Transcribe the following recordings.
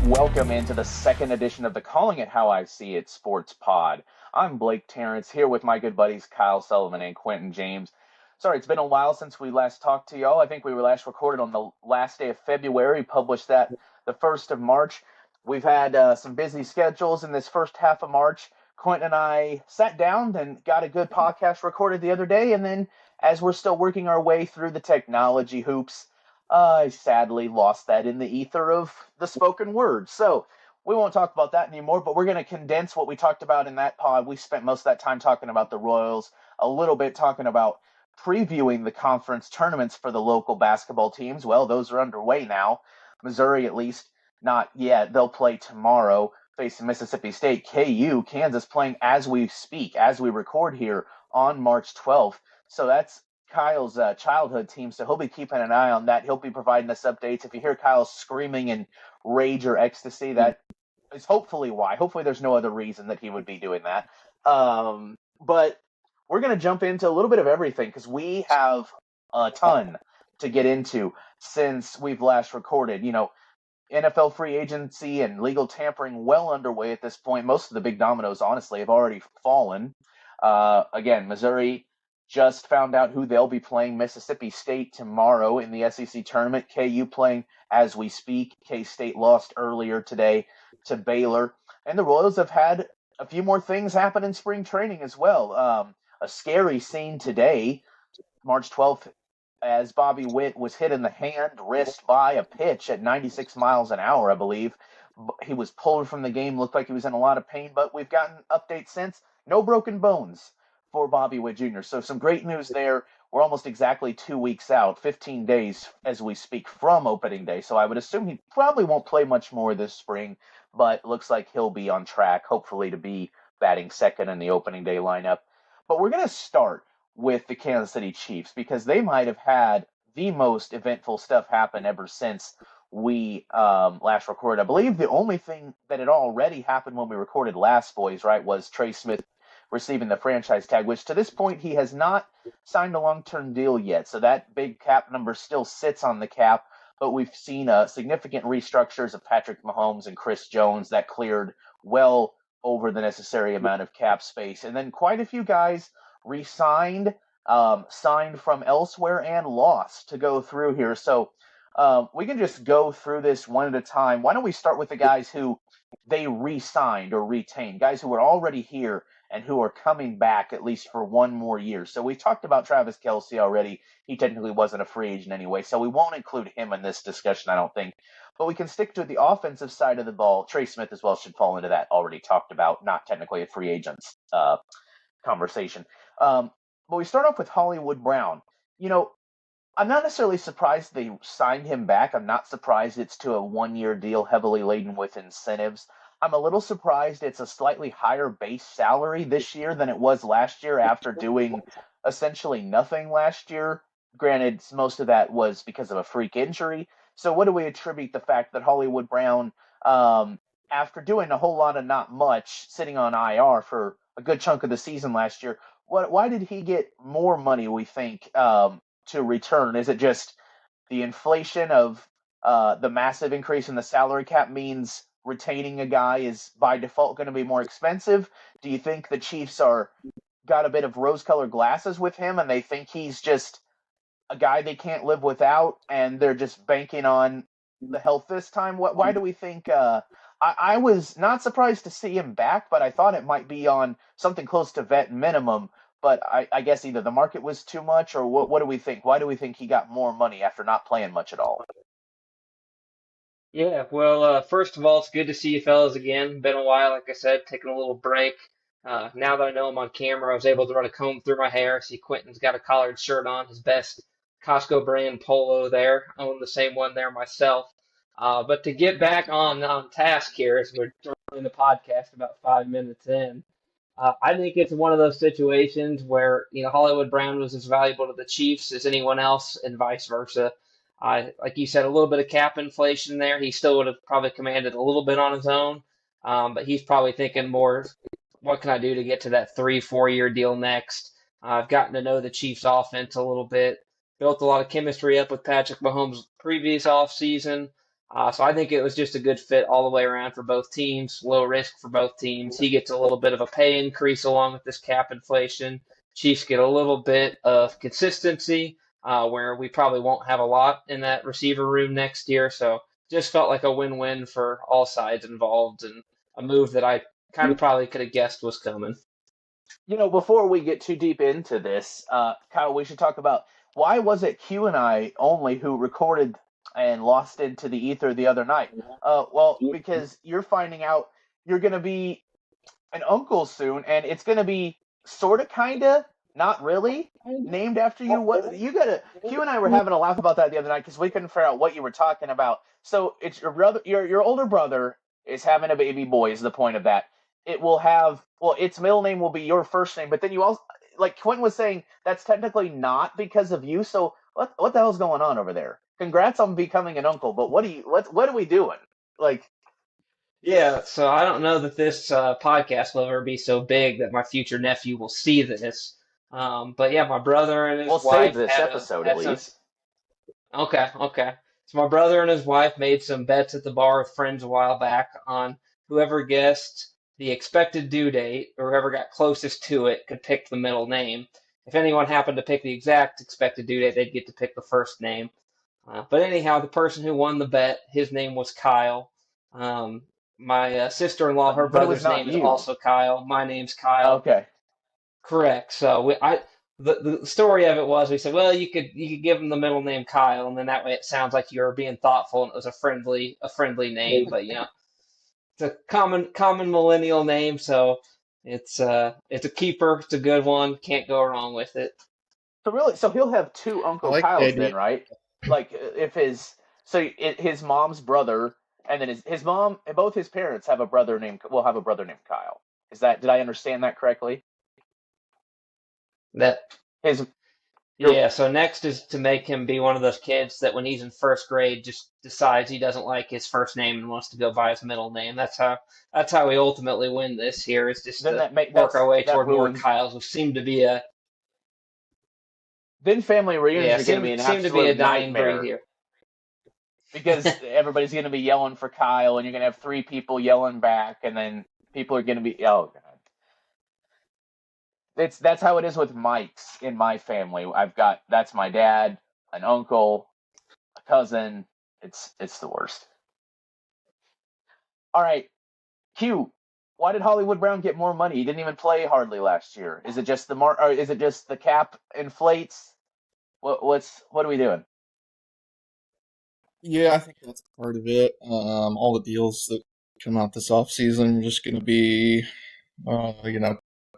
Welcome into the second edition of the Calling It How I See It Sports Pod. I'm Blake Terrence here with my good buddies Kyle Sullivan and Quentin James. Sorry, it's been a while since we last talked to y'all. I think we were last recorded on the last day of February, published that the 1st of March. We've had some busy schedules in this first half of March. Quentin and I sat down and got a good podcast recorded the other day, and then as we're still working our way through the technology hoops, I sadly lost that in the ether of the spoken word. So we won't talk about that anymore, but we're going to condense what we talked about in that pod. We spent most of that time talking about the Royals, a little bit talking about previewing the conference tournaments for the local basketball teams. Well, those are underway now. Missouri, at least, not yet. They'll play tomorrow, facing Mississippi State. KU, Kansas, playing as we speak, as we record here on March 12th. So that's Kyle's childhood team, so he'll be keeping an eye on that. He'll be providing us updates. If you hear Kyle screaming in rage or ecstasy, that is hopefully why. Hopefully there's no other reason that he would be doing that. But we're going to jump into a little bit of everything because we have a ton to get into since we've last recorded. You know, NFL free agency and legal tampering well underway at this point. Most of the big dominoes, honestly, have already fallen. Again, Missouri just found out who they'll be playing. Mississippi State tomorrow in the SEC tournament. KU playing as we speak. K-State lost earlier today to Baylor. And the Royals have had a few more things happen in spring training as well. A scary scene today, March 12th, as Bobby Witt was hit in the hand, wrist by a pitch at 96 miles an hour, I believe. He was pulled from the game, looked like he was in a lot of pain, but we've gotten updates since. No broken bones for Bobby Witt Jr. So some great news there. We're almost exactly 2 weeks out, 15 days as we speak from opening day. So I would assume he probably won't play much more this spring, but looks like he'll be on track, hopefully to be batting second in the opening day lineup. But we're going to start with the Kansas City Chiefs because they might have had the most eventful stuff happen ever since we last recorded. I believe the only thing that had already happened when we recorded last, boys, right, was Trey Smith receiving the franchise tag, which to this point he has not signed a long-term deal yet. So that big cap number still sits on the cap, but we've seen significant restructures of Patrick Mahomes and Chris Jones that cleared well over the necessary amount of cap space. And then quite a few guys re-signed, signed from elsewhere, and lost to go through here. So we can just go through this one at a time. Why don't we start with the guys who they re-signed or retained, guys who were already here and who are coming back at least for one more year. So we talked about Travis Kelce already. He technically wasn't a free agent anyway, so we won't include him in this discussion, I don't think. But we can stick to the offensive side of the ball. Trey Smith as well should fall into that already talked about, not technically a free agent's conversation. But we start off with Hollywood Brown. You know, I'm not necessarily surprised they signed him back. I'm not surprised it's to a one-year deal heavily laden with incentives. I'm a little surprised it's a slightly higher base salary this year than it was last year after doing essentially nothing last year. Granted, most of that was because of a freak injury. So what do we attribute the fact that Hollywood Brown, after doing a whole lot of not much, sitting on IR for a good chunk of the season last year, why did he get more money, we think, to return? Is it just the inflation of the massive increase in the salary cap means retaining a guy is by default going to be more expensive? Do you think the Chiefs are got a bit of rose-colored glasses with him and they think he's just a guy they can't live without and they're just banking on the health this time? Why do we think I was not surprised to see him back, but I thought it might be on something close to vet minimum. But I guess either the market was too much or what do we think? Why do we think he got more money after not playing much at all? Yeah, well, first of all, it's good to see you fellas again. Been a while, like I said, taking a little break. Now that I know I'm on camera, I was able to run a comb through my hair. See, Quentin's got a collared shirt on, his best Costco brand polo there. I own the same one there myself. But to get back on task here, as we're doing the podcast about 5 minutes in, I think it's one of those situations where, Hollywood Brown was as valuable to the Chiefs as anyone else and vice versa. Like you said, a little bit of cap inflation there. He still would have probably commanded a little bit on his own, but he's probably thinking more, what can I do to get to that 3, 4 year deal next? I've gotten to know the Chiefs offense a little bit, built a lot of chemistry up with Patrick Mahomes previous offseason. So I think it was just a good fit all the way around for both teams, low risk for both teams. He gets a little bit of a pay increase along with this cap inflation. Chiefs get a little bit of consistency, where we probably won't have a lot in that receiver room next year. So just felt like a win-win for all sides involved, and a move that I kind of probably could have guessed was coming. Before we get too deep into this, Kyle, we should talk about why was it Q and I only who recorded and lost into the ether the other night? Well, because you're finding out you're going to be an uncle soon, and it's going to be sort of, kind of, not really named after you. What you gotta? Q and I were having a laugh about that the other night because we couldn't figure out what you were talking about. So it's your brother, your older brother is having a baby boy. Is the point of that? It will have, well, its middle name will be your first name, but then you also, like Quentin was saying, that's technically not because of you. So what the hell's going on over there? Congrats on becoming an uncle, but what are we doing? Like, Yeah, so I don't know that this podcast will ever be so big that my future nephew will see this. But yeah, my brother and his we'll save wife this episode at had some. least. Okay, okay. So my brother and his wife made some bets at the bar with friends a while back on whoever guessed the expected due date or whoever got closest to it could pick the middle name. If anyone happened to pick the exact expected due date, they'd get to pick the first name. But anyhow, the person who won the bet, his name was Kyle. Um, my sister-in-law, her But it was brother's not name is you. also Kyle. My name's Kyle. Okay. Correct. So the story of it was we said, well, you could give him the middle name Kyle, and then that way it sounds like you were being thoughtful and it was a friendly name. But it's a common millennial name, so it's a keeper. It's a good one. Can't go wrong with it. So he'll have two I Uncle like the Kyles then, idea. right? Like if his mom's brother, and then his mom, both his parents have a brother named will have a brother named Kyle. Did I understand that correctly? That His your Yeah, so next is to make him be one of those kids that when he's in first grade just decides he doesn't like his first name and wants to go by his middle name. That's how we ultimately win this here is just then to work our way that toward more ruins. Kyles, which seem to be a Then family reunions yeah, are going to be seem an seem to be a absolute dying breed nightmare here. because everybody's going to be yelling for Kyle, and you're going to have three people yelling back, and then people are going to be, oh god. That's how it is with Mike's in my family. That's my dad, an uncle, a cousin. It's the worst. All right, Q. Why did Hollywood Brown get more money? He didn't even play hardly last year. Is it just or is it just the cap inflates? What are we doing? Yeah, I think that's part of it. All the deals that come out this offseason are just going to be,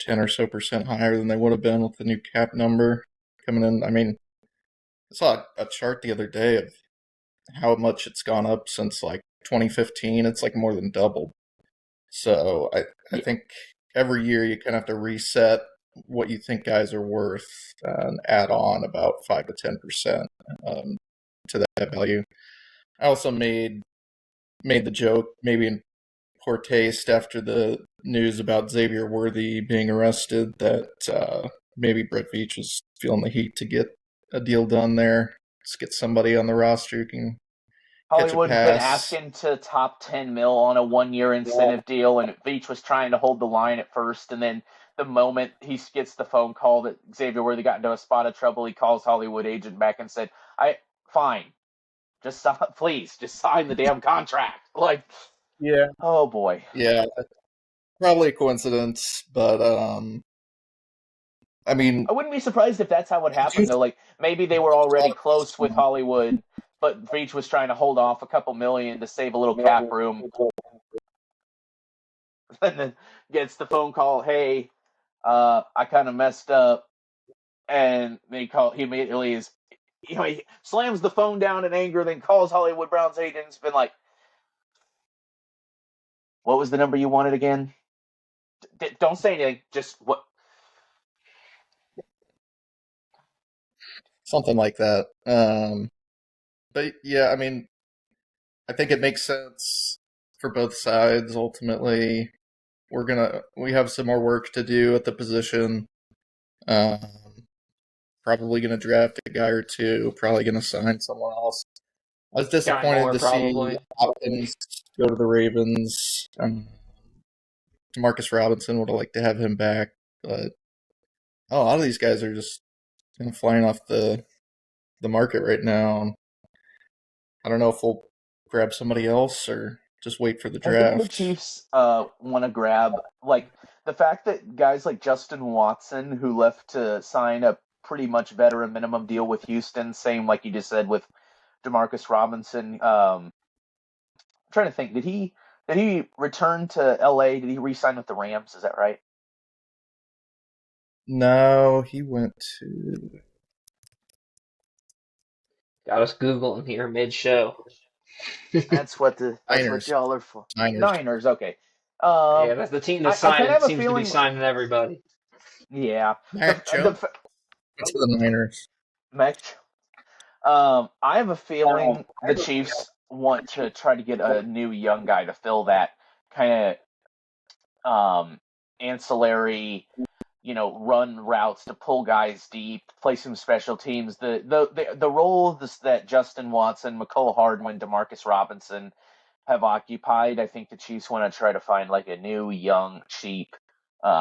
10 or so percent higher than they would have been with the new cap number coming in. I mean, I saw a chart the other day of how much it's gone up since like 2015. It's like more than doubled. So I Yeah, think every year you kind of have to reset what you think guys are worth and add on about 5 to 10% to that value. I also made the joke, maybe in poor taste, after the news about Xavier Worthy being arrested, that maybe Brett Veach was feeling the heat to get a deal done there. Just get somebody on the roster who can catch a Hollywood's been pass. asking to top 10 mil on a 1 year incentive deal, and Veach was trying to hold the line at first, and then the moment he gets the phone call that Xavier Worthy got into a spot of trouble, he calls Hollywood agent back and said, "I fine, please, just sign the damn contract." Like, Yeah. oh boy. Yeah, probably a coincidence, but I mean, I wouldn't be surprised if that's how it I do happened, though. think Like, maybe they were there's a lot already of buzz close with going on. Hollywood, but Veach was trying to hold off a couple million to save a little cap room, and then gets the phone call, "Hey, I kind of messed up," and he immediately he slams the phone down in anger, then calls Hollywood Brown's agent and's been like, "What was the number you wanted again? Don't say anything, just what." Something like that. But yeah, I mean, I think it makes sense for both sides. Ultimately, we have some more work to do at the position. Um, Probably gonna draft a guy or two. Probably gonna sign someone else. I was Sky disappointed Moore, to see probably. Hopkins go to the Ravens. Marcus Robinson would have liked to have him back, but a lot of these guys are just kind of flying off the market right now. I don't know if we'll grab somebody else or just wait for the I think the draft. Chiefs want to grab, like, the fact that guys like Justin Watson, who left to sign a pretty much veteran minimum deal with Houston, same like you just said with Demarcus Robinson. I'm trying to think, did he return to LA? Did he re-sign with the Rams? Is that right? No, he went to Got us Googling here mid-show. That's what Niners. y'all are for. Niners. Niners, okay. Yeah, Um, that's the team that's I kind signing. of have a Seems to be feeling, signing everybody. yeah. Mac Jones went to the Niners. Mech, I have a feeling the Chiefs want to try to get a new young guy to fill that kind of ancillary, run routes to pull guys deep, play some special teams. The role that Justin Watson, McCole Hardman, Demarcus Robinson have occupied. I think the Chiefs want to try to find like a new, young, cheap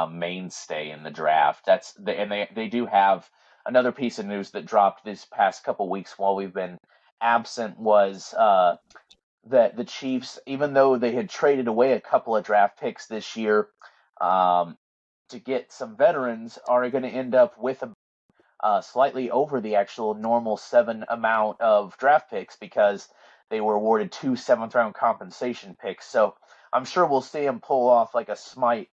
mainstay in the draft. And they do have another piece of news that dropped this past couple weeks while we've been absent was that the Chiefs, even though they had traded away a couple of draft picks this year um, to get some veterans, are going to end up with slightly over the actual normal 7 amount of draft picks because they were awarded 2 seventh round compensation picks. So I'm sure we'll see them pull off like a slight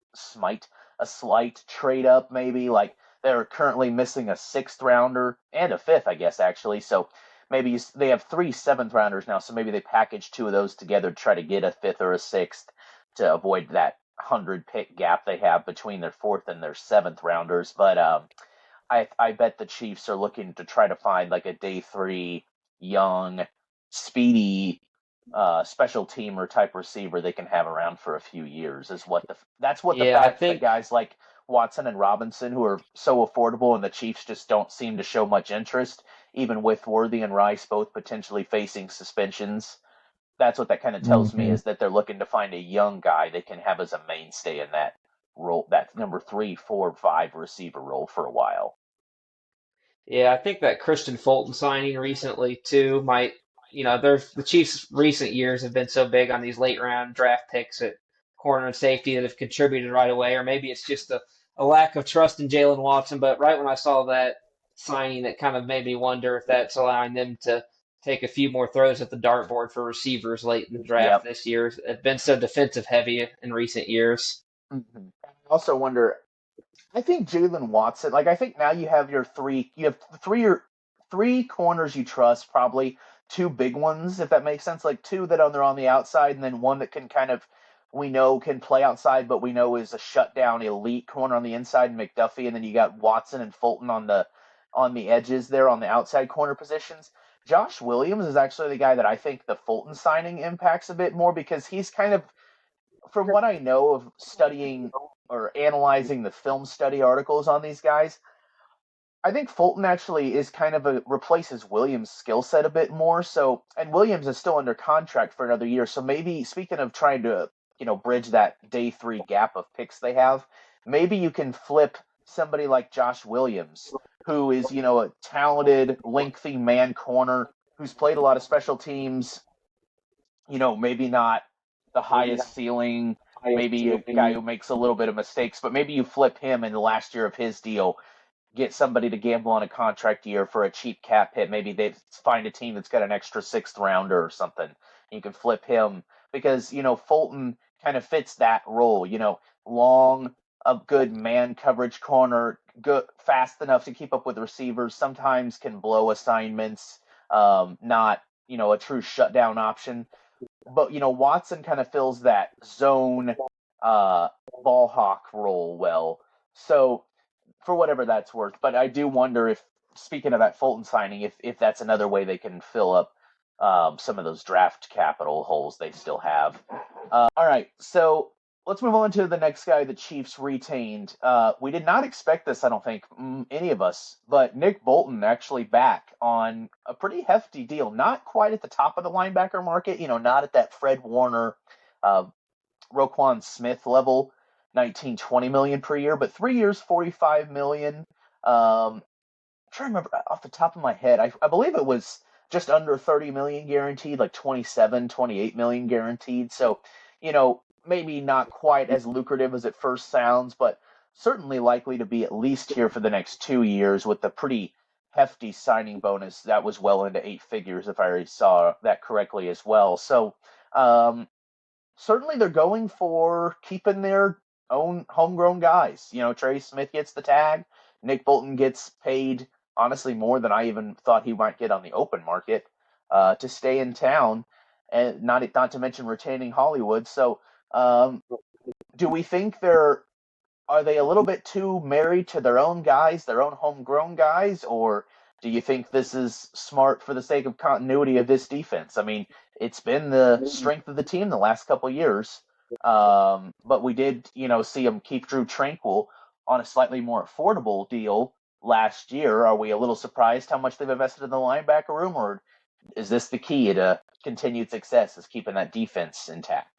trade up maybe. Like they're currently missing a 6th rounder and a 5th, I guess, actually. So maybe they have 3 seventh rounders now. So maybe they package 2 of those together to try to get a 5th or a 6th to avoid that 100 pick gap they have between their 4th and their 7th rounders. But I bet the Chiefs are looking to try to find like a day 3 young, speedy special teamer type receiver they can have around for a few years. That's what the Yeah, I fact that think guys like Watson and Robinson, who are so affordable, and the Chiefs just don't seem to show much interest, even with Worthy and Rice both potentially facing suspensions. That's what that kind of tells me Mm-hmm. is that they're looking to find a young guy they can have as a mainstay in that role, that number 3, 4, 5 receiver role for a while. Yeah, I think that Christian Fulton signing recently too might, there's the Chiefs' recent years have been so big on these late round draft picks at corner and safety that have contributed right away, or maybe it's just a lack of trust in Jalen Watson. But right when I saw that signing, it kind of made me wonder if that's allowing them to take a few more throws at the dartboard for receivers late in the draft Yep. this year. It's been so defensive heavy in recent years. Mm-hmm. I also wonder. I think Jalen Watson. Like I think now you have you have three corners you trust, probably 2 big ones, if that makes sense. Like 2 that are on the outside, and then one that can kind of we know can play outside, but we know is a shutdown elite corner on the inside, McDuffie, and then you got Watson and Fulton on the edges there on the outside corner positions. Josh Williams is actually the guy that I think the Fulton signing impacts a bit more because he's kind of, from what I know of studying or analyzing the film study articles on these guys, I think Fulton actually is kind of replaces Williams' skill set a bit more. So, and Williams is still under contract for another year. So maybe speaking of trying to, bridge that day 3 gap of picks they have, maybe you can flip somebody like Josh Williams, who is, a talented, lengthy man corner who's played a lot of special teams, maybe not the highest ceiling, maybe a guy who makes a little bit of mistakes, but maybe you flip him in the last year of his deal, get somebody to gamble on a contract year for a cheap cap hit. Maybe they find a team that's got an extra 6th rounder or something. You can flip him because, Fulton kind of fits that role, long, a good man coverage corner, good, fast enough to keep up with receivers, sometimes can blow assignments, not, a true shutdown option. But Watson kind of fills that zone ball hawk role well. So for whatever that's worth, but I do wonder if, speaking of that Fulton signing, if that's another way they can fill up some of those draft capital holes they still have. All right, so let's move on to the next guy the Chiefs retained. We did not expect this, I don't think, any of us, but Nick Bolton actually back on a pretty hefty deal. Not quite at the top of the linebacker market, not at that Fred Warner, uh, Roquan Smith level, 19, 20 million per year, but 3 years, 45 million. I'm trying to remember off the top of my head. I believe it was just under 30 million guaranteed, like 27, 28 million guaranteed. So, maybe not quite as lucrative as it first sounds, but certainly likely to be at least here for the next 2 years with a pretty hefty signing bonus that was well into 8 figures, if I already saw that correctly as well. So, certainly they're going for keeping their own homegrown guys. Trey Smith gets the tag. Nick Bolton gets paid, honestly, more than I even thought he might get on the open market to stay in town, and not to mention retaining Hollywood. So, do we think are they a little bit too married to their own guys, their own homegrown guys, or do you think this is smart for the sake of continuity of this defense? I mean, it's been the strength of the team the last couple of years, but we did, see them keep Drew Tranquill on a slightly more affordable deal last year. Are we a little surprised how much they've invested in the linebacker room, or is this the key to continued success, is keeping that defense intact?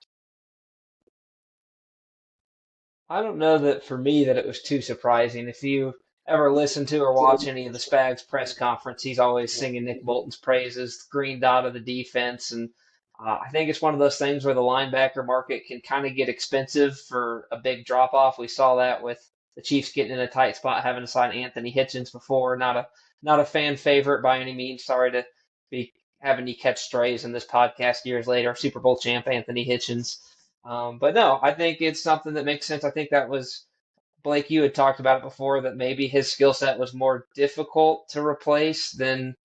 I don't know that for me that it was too surprising. If you ever listen to or watch any of the Spags press conference, he's always singing Nick Bolton's praises, green dot of the defense, and I think it's one of those things where the linebacker market can kind of get expensive for a big drop off. We saw that with the Chiefs getting in a tight spot, having to sign Anthony Hitchens before. Not a fan favorite by any means. Sorry to be having you catch strays in this podcast years later. Super Bowl champ Anthony Hitchens. But no, I think it's something that makes sense. I think that was Blake. You had talked about it before that maybe his skill set was more difficult to replace than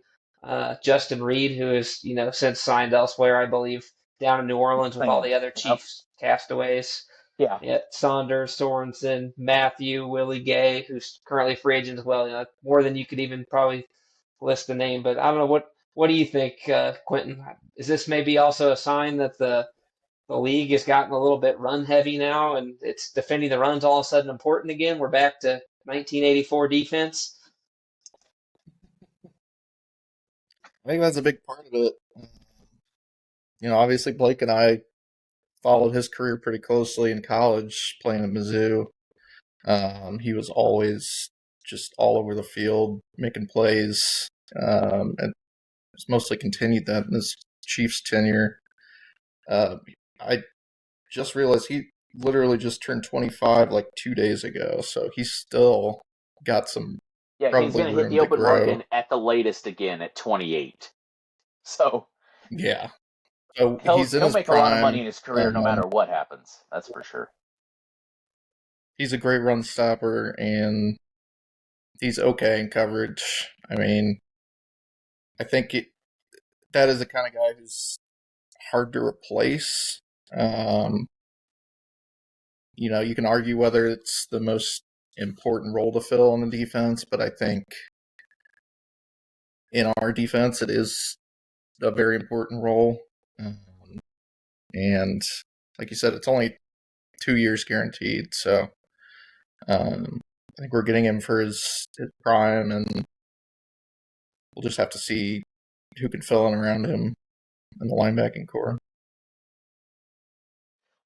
Justin Reed, who is since signed elsewhere, I believe, down in New Orleans with all the other Yep. Chiefs castaways. Yeah. Yeah, Saunders, Sorensen, Matthew, Willie Gay, who's currently free agent as well. More than you could even probably list the name. But I don't know what do you think, Quentin? Is this maybe also a sign that the league has gotten a little bit run heavy now, and it's defending the runs all of a sudden important again? We're back to 1984 defense. I think that's a big part of it. Obviously Blake and I followed his career pretty closely in college, playing at Mizzou. He was always just all over the field, making plays, and it's mostly continued that in his Chiefs tenure. I just realized he literally just turned 25 like 2 days ago, so he's still got some. Yeah, he's going to hit the open market at the latest again at 28. So yeah, so he'll make prime, a lot of money in his career no matter what happens. That's for sure. He's a great run stopper, and he's okay in coverage. I mean, I think that is the kind of guy who's hard to replace. You can argue whether it's the most important role to fill in the defense, but I think in our defense it is a very important role. And like you said, it's only 2 years guaranteed, so I think we're getting him for his prime, and we'll just have to see who can fill in around him in the linebacking core.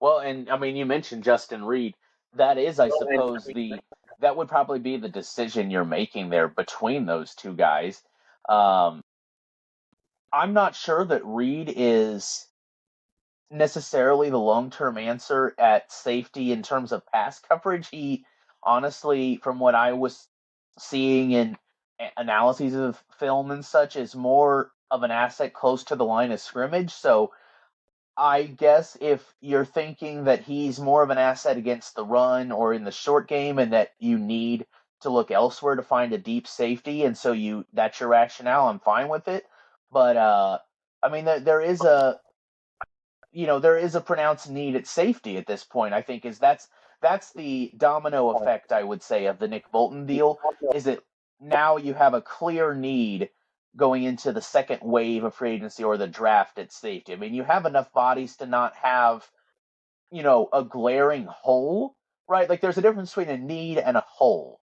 Well, and I mean, you mentioned Justin Reed. That is, I suppose, that would probably be the decision you're making there between those two guys. I'm not sure that Reed is necessarily the long-term answer at safety in terms of pass coverage. He, honestly, from what I was seeing in analyses of film and such, is more of an asset close to the line of scrimmage. So I guess if you're thinking that he's more of an asset against the run or in the short game, and that you need to look elsewhere to find a deep safety, and so that's your rationale, I'm fine with it. But I mean, there is a pronounced need at safety at this point. I think that's the domino effect, I would say, of the Nick Bolton deal. Is that now you have a clear need going into the second wave of free agency or the draft at safety. I mean, you have enough bodies to not have a glaring hole, right? Like there's a difference between a need and a hole,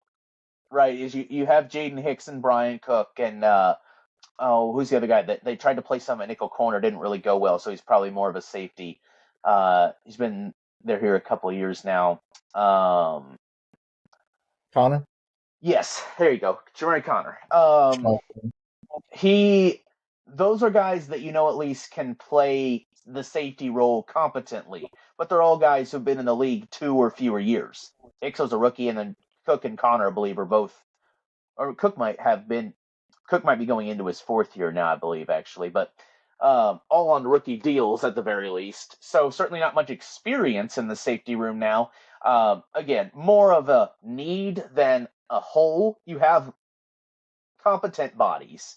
right? Is you have Jaden Hicks and Brian Cook and who's the other guy that they tried to play some at nickel corner, didn't really go well, so he's probably more of a safety. He's been there here a couple of years now. Connor? Yes, there you go, Jermaine Connor. Schmaltz. Those are guys that at least can play the safety role competently, but they're all guys who've been in the league 2 or fewer years. Hicks was a rookie, and then Cook and Connor, I believe, are both, or Cook might be going into his 4th year now, I believe, actually, but all on rookie deals at the very least. So certainly not much experience in the safety room now. Again, more of a need than a hole. You have competent bodies,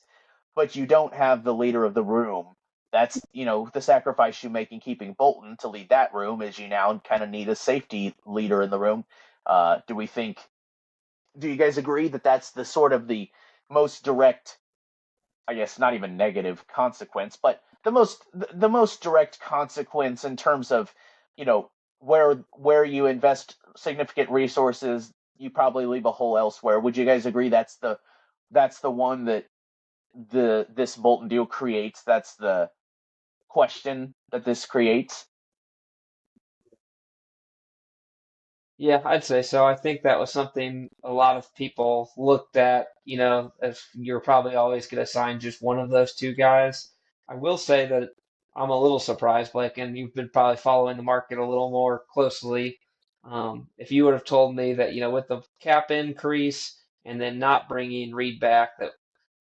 but you don't have the leader of the room. That's, the sacrifice you make in keeping Bolton to lead that room is you now kind of need a safety leader in the room. Do you guys agree that that's the sort of the most direct, I guess not even negative consequence, but the most direct consequence in terms of, where you invest significant resources, you probably leave a hole elsewhere. Would you guys agree that's the one that this Bolton deal creates? That's the question that this creates. Yeah, I'd say so. I think that was something a lot of people looked at, if you're probably always going to sign just one of those two guys. I will say that I'm a little surprised, Blake, and you've been probably following the market a little more closely. If you would have told me that, with the cap increase and then not bringing Reed back, that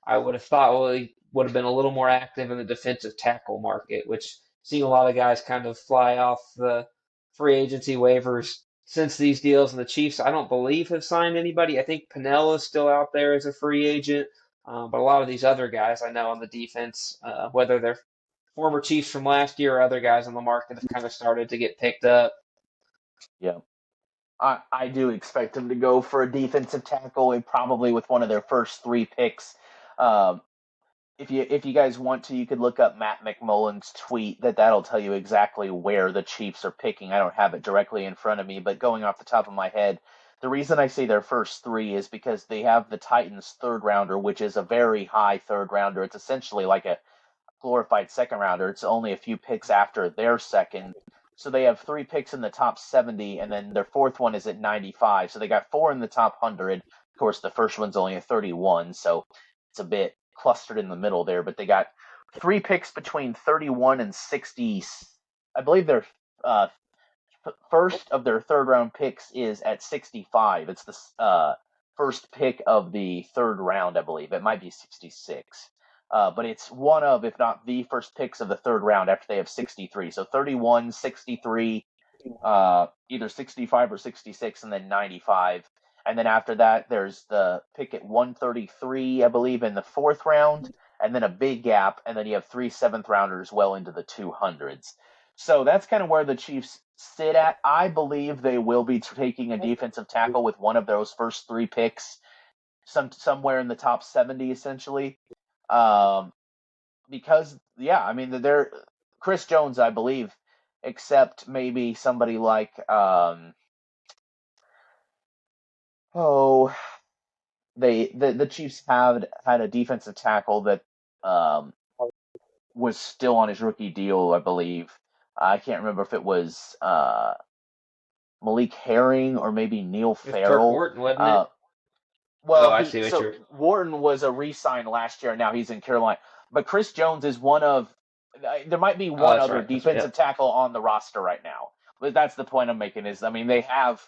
I would have thought, well, he would have been a little more active in the defensive tackle market, which seen a lot of guys kind of fly off the free agency waivers since these deals. And the Chiefs, I don't believe, have signed anybody. I think Pennell is still out there as a free agent, but a lot of these other guys I know on the defense, whether they're former Chiefs from last year or other guys on the market, have kind of started to get picked up. Yeah. I do expect them to go for a defensive tackle, and probably with one of their first 3 picks. If you guys want to, you could look up Matt McMullen's tweet. That'll tell you exactly where the Chiefs are picking. I don't have it directly in front of me, but going off the top of my head, the reason I say their first 3 is because they have the Titans' 3rd rounder, which is a very high 3rd rounder. It's essentially like a glorified 2nd rounder. It's only a few picks after their 2nd. So they have 3 picks in the top 70, and then their 4th one is at 95. So they got 4 in the top 100. Of course, the first one's only a 31, so it's a bit clustered in the middle there. But they got 3 picks between 31 and 60. I believe their first of their 3rd round picks is at 65. It's the first pick of the 3rd round, I believe. It might be 66. But it's one of, if not the first picks of the 3rd round after they have 63. So 31, 63, either 65 or 66, and then 95. And then after that, there's the pick at 133, I believe, in the 4th round, and then a big gap, and then you have 3 7th rounders well into the 200s. So that's kind of where the Chiefs sit at. I believe they will be taking a defensive tackle with one of those first 3 picks, somewhere in the top 70, essentially. Because, yeah, I mean, they're Chris Jones, I believe, except maybe somebody like, the Chiefs had a defensive tackle that was still on his rookie deal, I believe. I can't remember if it was Malik Herring or maybe Neil Farrell. Kirk Wharton, wasn't it? Well, I see what you're... Wharton was a re-sign last year. Now he's in Carolina. But Chris Jones is one of. There might be one other right. defensive tackle on the roster right now. But that's the point I'm making. Is, I mean, they have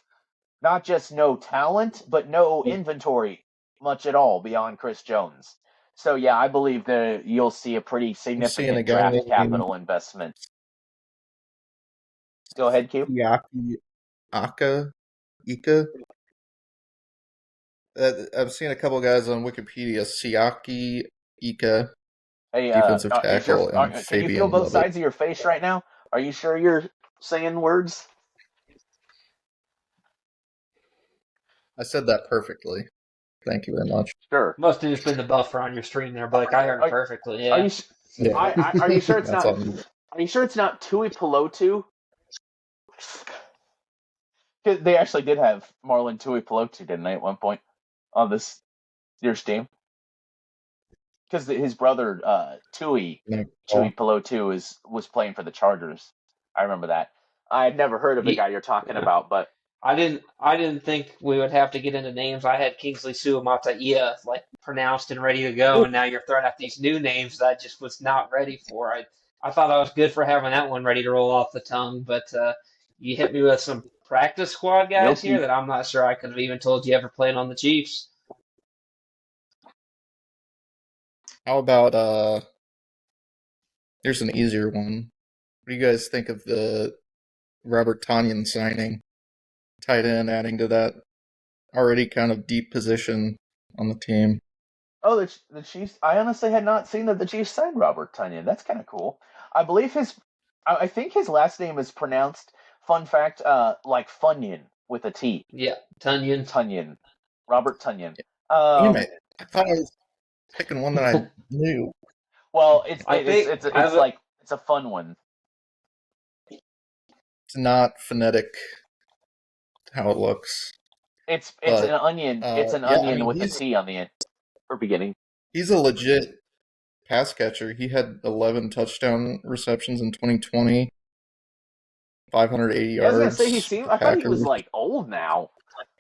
not just no talent, but no inventory much at all beyond Chris Jones. So yeah, I believe that you'll see a pretty significant draft capital investment. Go ahead, Q. Ika. I've seen a couple guys on Wikipedia. Siaki Ika, defensive tackle, and can Fabian you feel both Lovett. sides of your face right now? Are you sure you're saying words? I said that perfectly. Thank you very much. Sure. Must have just been the buffer on your screen there, Blake. I heard it perfectly. Yeah. Are you sure it's not? Are you sure it's not Tui Pelotu? They actually did have Marlon Tuipulotu, didn't they, at one point on this year's team? Because his brother Tuipulotu was playing for the Chargers. I remember that. I had never heard of the guy you're talking Yeah. about, but I didn't think we would have to get into names. I had Kingsley Suamataia pronounced and ready to go, and now you're throwing out these new names that I just was not ready for. I thought I was good for having that one ready to roll off the tongue, but you hit me with some practice squad guys here Milky. that I'm not sure I could have even told you ever played on the Chiefs. How about here's an easier one. What do you guys think of the Robert Tonyan signing? Tight end, adding to that already kind of deep position on the team. Oh, the Chiefs. I honestly had not seen that the Chiefs signed Robert Tonyan. That's kind of cool. I believe I think his last name is pronounced. Fun fact, like Funyun with a T. Yeah, Tunyon. Tonyan, Robert Tonyan. Damn it! I thought I was picking one that I knew. Well, it's a fun one. It's not phonetic how it looks. It's But, an onion. It's an yeah, I onion mean, with a T on the end or beginning. He's a legit pass catcher. He had 11 touchdown receptions in 2020, 580 yards. I was gonna say I thought he was Packers. like old now,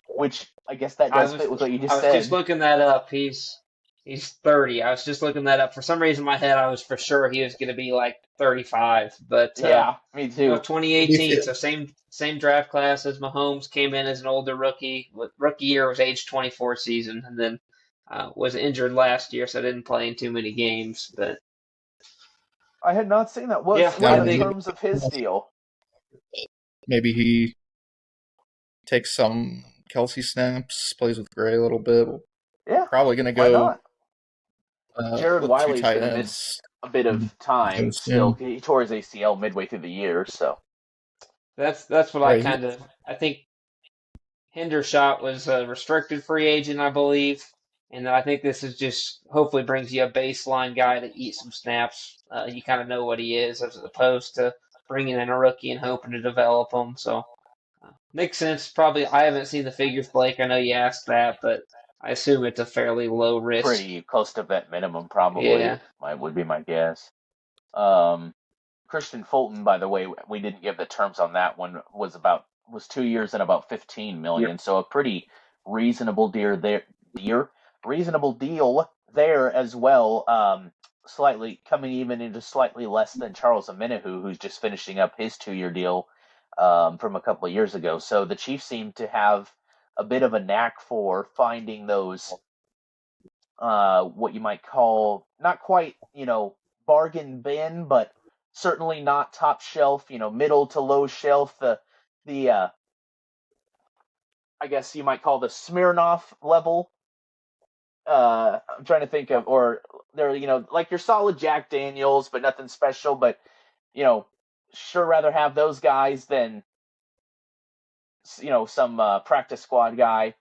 which I guess that I does was fit with what you I just was said. just looking that up. He's 30. I was just looking that up. For some reason, in my head, I was for sure he was going to be like 35. But Yeah, me too. 2018, so same draft class as Mahomes. Came in as an older rookie. Rookie year was age 24 season, and then was injured last year, so didn't play in too many games. But I had not seen that. Yeah, What in terms of his deal? Maybe he takes some Kelsey snaps, plays with Gray a little bit. Yeah, Probably going to why go not? Jared with two Wiley's tight going to ends. miss a bit of time Yes, still. yeah. He tore his ACL midway through the year, so that's what Right, I think Hendershot was a restricted free agent, I believe. And I think this is just hopefully brings you a baseline guy to eat some snaps. You kind of know what he is as opposed to bringing in a rookie and hoping to develop him. So makes sense. Probably I haven't seen the figures, Blake. I know you asked that, but I assume it's a fairly low risk. pretty close to vet minimum, probably. Yeah. Would be my guess. Christian Fulton, by the way, we didn't give the terms on that one. Was 2 years and about $15 million, so a pretty reasonable reasonable deal there as well. Slightly coming even into slightly less than Charles Omenihu, who's just finishing up his 2-year deal from a couple of years ago. So the Chiefs seem to have a bit of a knack for finding those what you might call not quite bargain bin, but certainly not top shelf, middle to low shelf. The I guess you might call the Smirnoff level. I'm trying to think of, or they're like your solid Jack Daniels, but nothing special. But sure rather have those guys than some practice squad guy.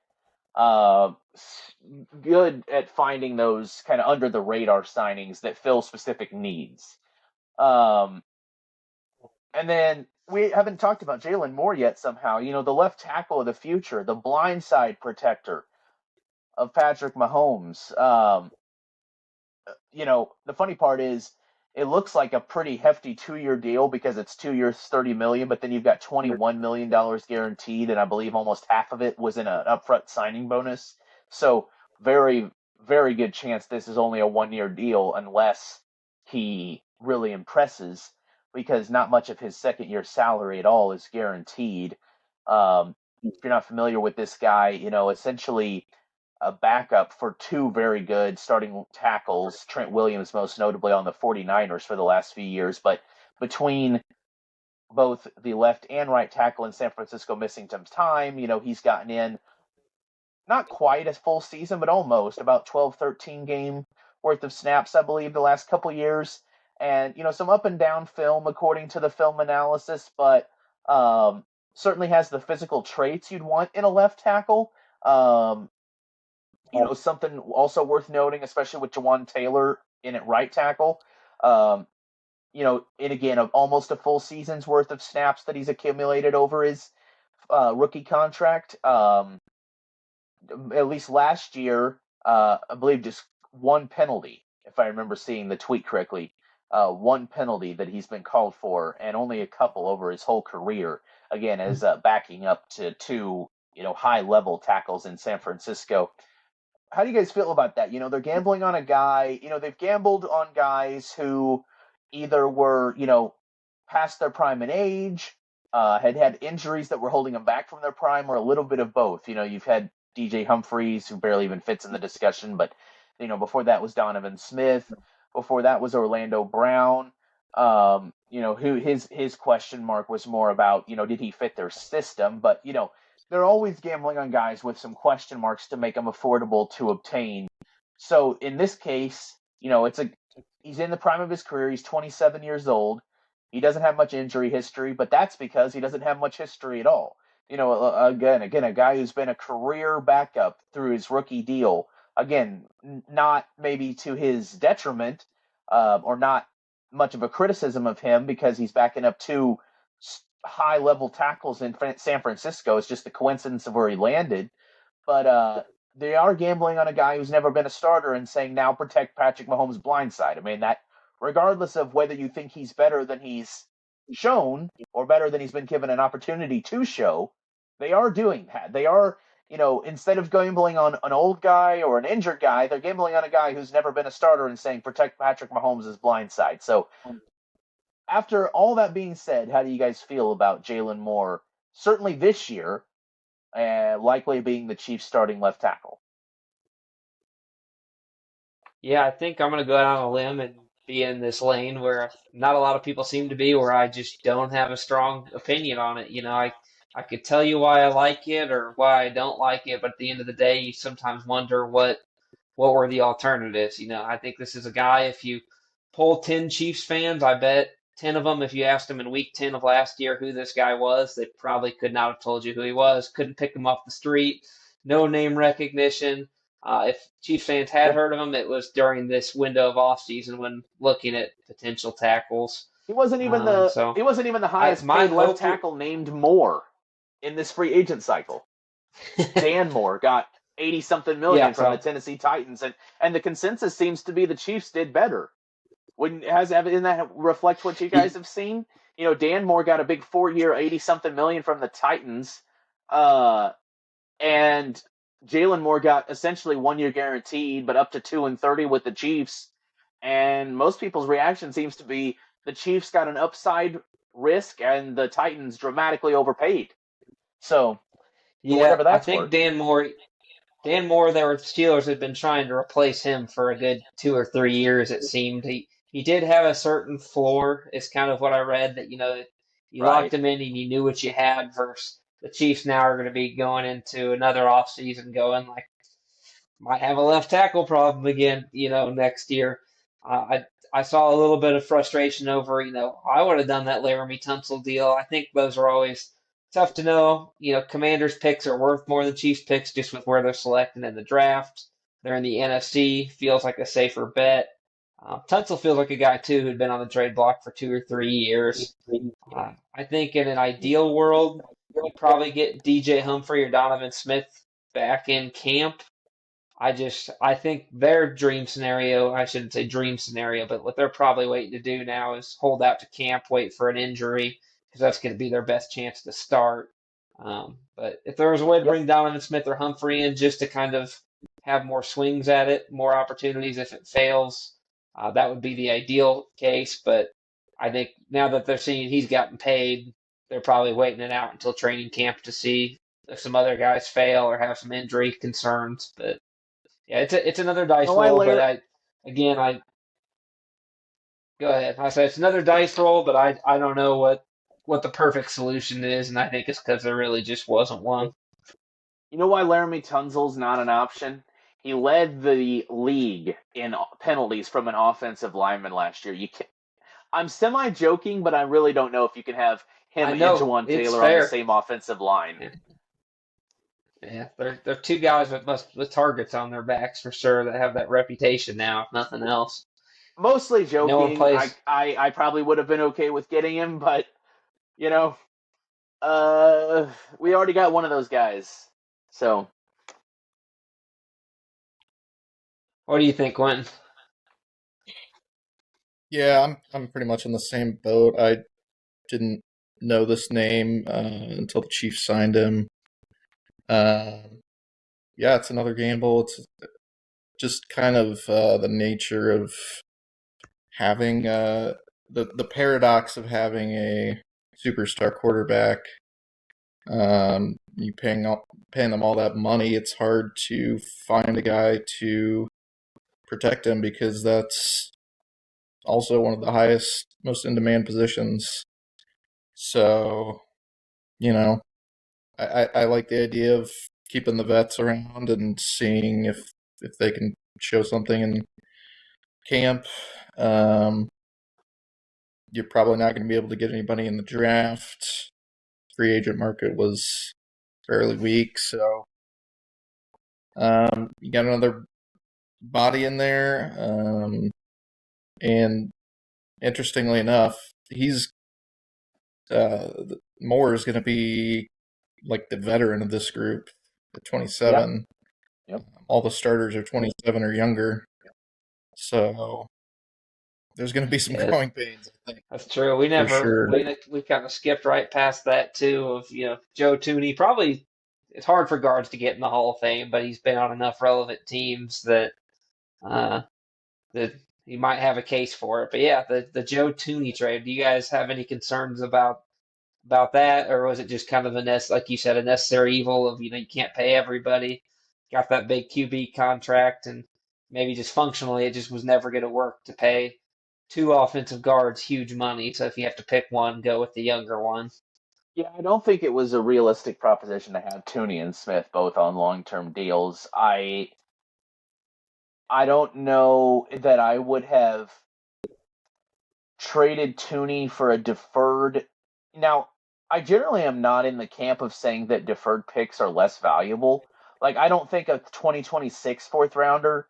Good at finding those kind of under the radar signings that fill specific needs. And then we haven't talked about Jalen Moore yet somehow. The left tackle of the future, the blindside protector of Patrick Mahomes. The funny part is it looks like a pretty hefty 2-year deal because it's 2 years, $30 million, but then you've got $21 million guaranteed, and I believe almost half of it was in an upfront signing bonus. So very, very good chance this is only a 1-year deal unless he really impresses, because not much of his second-year salary at all is guaranteed. If you're not familiar with this guy, essentially a backup for two very good starting tackles, Trent Williams most notably on the 49ers for the last few years, but between both the left and right tackle in San Francisco missing some time, he's gotten in not quite a full season, but almost about 12, 13 game worth of snaps, I believe, the last couple of years. And, some up and down film according to the film analysis, but certainly has the physical traits you'd want in a left tackle. Something also worth noting, especially with Jawan Taylor in at right tackle. and again, of almost a full season's worth of snaps that he's accumulated over his rookie contract. At least last year, I believe just one penalty, if I remember seeing the tweet correctly. One penalty that he's been called for, and only a couple over his whole career. Again, as backing up to two, high level tackles in San Francisco. How do you guys feel about that? They're gambling on a guy. They've gambled on guys who either were, past their prime in age, had injuries that were holding them back from their prime, or a little bit of both. You've had DJ Humphries, who barely even fits in the discussion, but before that was Donovan Smith. Before that was Orlando Brown. Who his question mark was more about, did he fit their system? But they're always gambling on guys with some question marks to make them affordable to obtain. So in this case, he's in the prime of his career. He's 27 years old. He doesn't have much injury history, but that's because he doesn't have much history at all. Again, a guy who's been a career backup through his rookie deal. Again, not maybe to his detriment, or not much of a criticism of him, because he's backing up two high-level tackles in San Francisco. It's just the coincidence of where he landed. But they are gambling on a guy who's never been a starter and saying, now protect Patrick Mahomes' blindside. I mean, that regardless of whether you think he's better than he's shown or better than he's been given an opportunity to show, they are doing that. They are, instead of gambling on an old guy or an injured guy, they're gambling on a guy who's never been a starter and saying, protect Patrick Mahomes' blindside. So after all that being said, how do you guys feel about Jalen Moore, certainly this year, likely being the Chiefs' starting left tackle? Yeah, I think I'm going to go out on a limb and be in this lane where not a lot of people seem to be, where I just don't have a strong opinion on it. I could tell you why I like it or why I don't like it, but at the end of the day, you sometimes wonder what were the alternatives. I think this is a guy, if you poll 10 Chiefs fans, I bet 10 of them, if you asked them in week 10 of last year who this guy was, they probably could not have told you who he was. Couldn't pick him off the street. No name recognition. If Chiefs fans had heard of him, it was during this window of offseason when looking at potential tackles. He wasn't even the highest paid left tackle named Moore in this free agent cycle. Dan Moore got 80-something million from the Tennessee Titans, and the consensus seems to be the Chiefs did better. Doesn't that reflect what you guys have seen? Dan Moore got a big 4-year, 80-something million from the Titans, and Jalen Moore got essentially 1 year guaranteed, but up to 2 and 30 with the Chiefs. And most people's reaction seems to be the Chiefs got an upside risk, and the Titans dramatically overpaid. So, whatever that's I think worth. Dan Moore, the Steelers had been trying to replace him for a good 2 or 3 years, it seemed. He did have a certain floor, is kind of what I read, that, you locked him in and you knew what you had, versus the Chiefs now are going to be going into another offseason going like, might have a left tackle problem again, next year. I saw a little bit of frustration over, I would have done that Laramie Tunsil deal. I think those are always tough to know. Commanders' picks are worth more than Chiefs' picks just with where they're selecting in the draft. They're in the NFC, feels like a safer bet. Tunsil feels like a guy, too, who'd been on the trade block for 2 or 3 years. I think in an ideal world, you probably get DJ Humphrey or Donovan Smith back in camp. I think their dream scenario, I shouldn't say dream scenario, but what they're probably waiting to do now is hold out to camp, wait for an injury, because that's going to be their best chance to start. But if there was a way to bring Donovan Smith or Humphrey in just to kind of have more swings at it, more opportunities if it fails, that would be the ideal case. But I think now that they're seeing he's gotten paid, they're probably waiting it out until training camp to see if some other guys fail or have some injury concerns. But yeah, it's another dice roll. But go ahead. I say it's another dice roll, but I don't know what the perfect solution is, and I think it's because there really just wasn't one. You know why Laramie Tunsil's not an option? He led the league in penalties from an offensive lineman last year. I'm semi-joking, but I really don't know if you can have him and Jawaan Taylor on the same offensive line. Yeah, they're two guys with targets on their backs for sure that have that reputation now, if nothing else. Mostly No one joking. plays. I probably would have been okay with getting him, but you know, we already got one of those guys. So What do you think, Quentin? Yeah, I'm pretty much in the same boat. I didn't know this name until the Chiefs signed him. Um, yeah, it's another gamble. It's just kind of the nature of having the paradox of having a superstar quarterback. You paying them all that money. It's hard to find a guy to protect him because that's also one of the highest, most in demand positions. So, you know, I like the idea of keeping the vets around and seeing if they can show something in camp. Um, you're probably not going to be able to get anybody in the draft. Free agent market was fairly weak, so you got another body in there. And interestingly enough, he's uh, Moore is going to be like the veteran of this group at yep, 27. yep. All the starters are 27 or younger, so there's going to be some Yeah, growing pains, I think, that's true. for sure. We kind of skipped right past that too. Of Joe Tooney. Probably it's hard for guards to get in the Hall of Fame, but he's been on enough relevant teams that uh, that he might have a case for it. But yeah, the Joe Tooney trade. Do you guys have any concerns about that, or was it just kind of like you said, a necessary evil of you can't pay everybody, got that big QB contract, and maybe just functionally it just was never going to work to pay two offensive guards huge money. So if you have to pick one, go with the younger one. Yeah, I don't think it was a realistic proposition to have Tooney and Smith both on long-term deals. I don't know that I would have traded Tooney for a deferred. Now, I generally am not in the camp of saying that deferred picks are less valuable. Like, I don't think a 2026 fourth rounder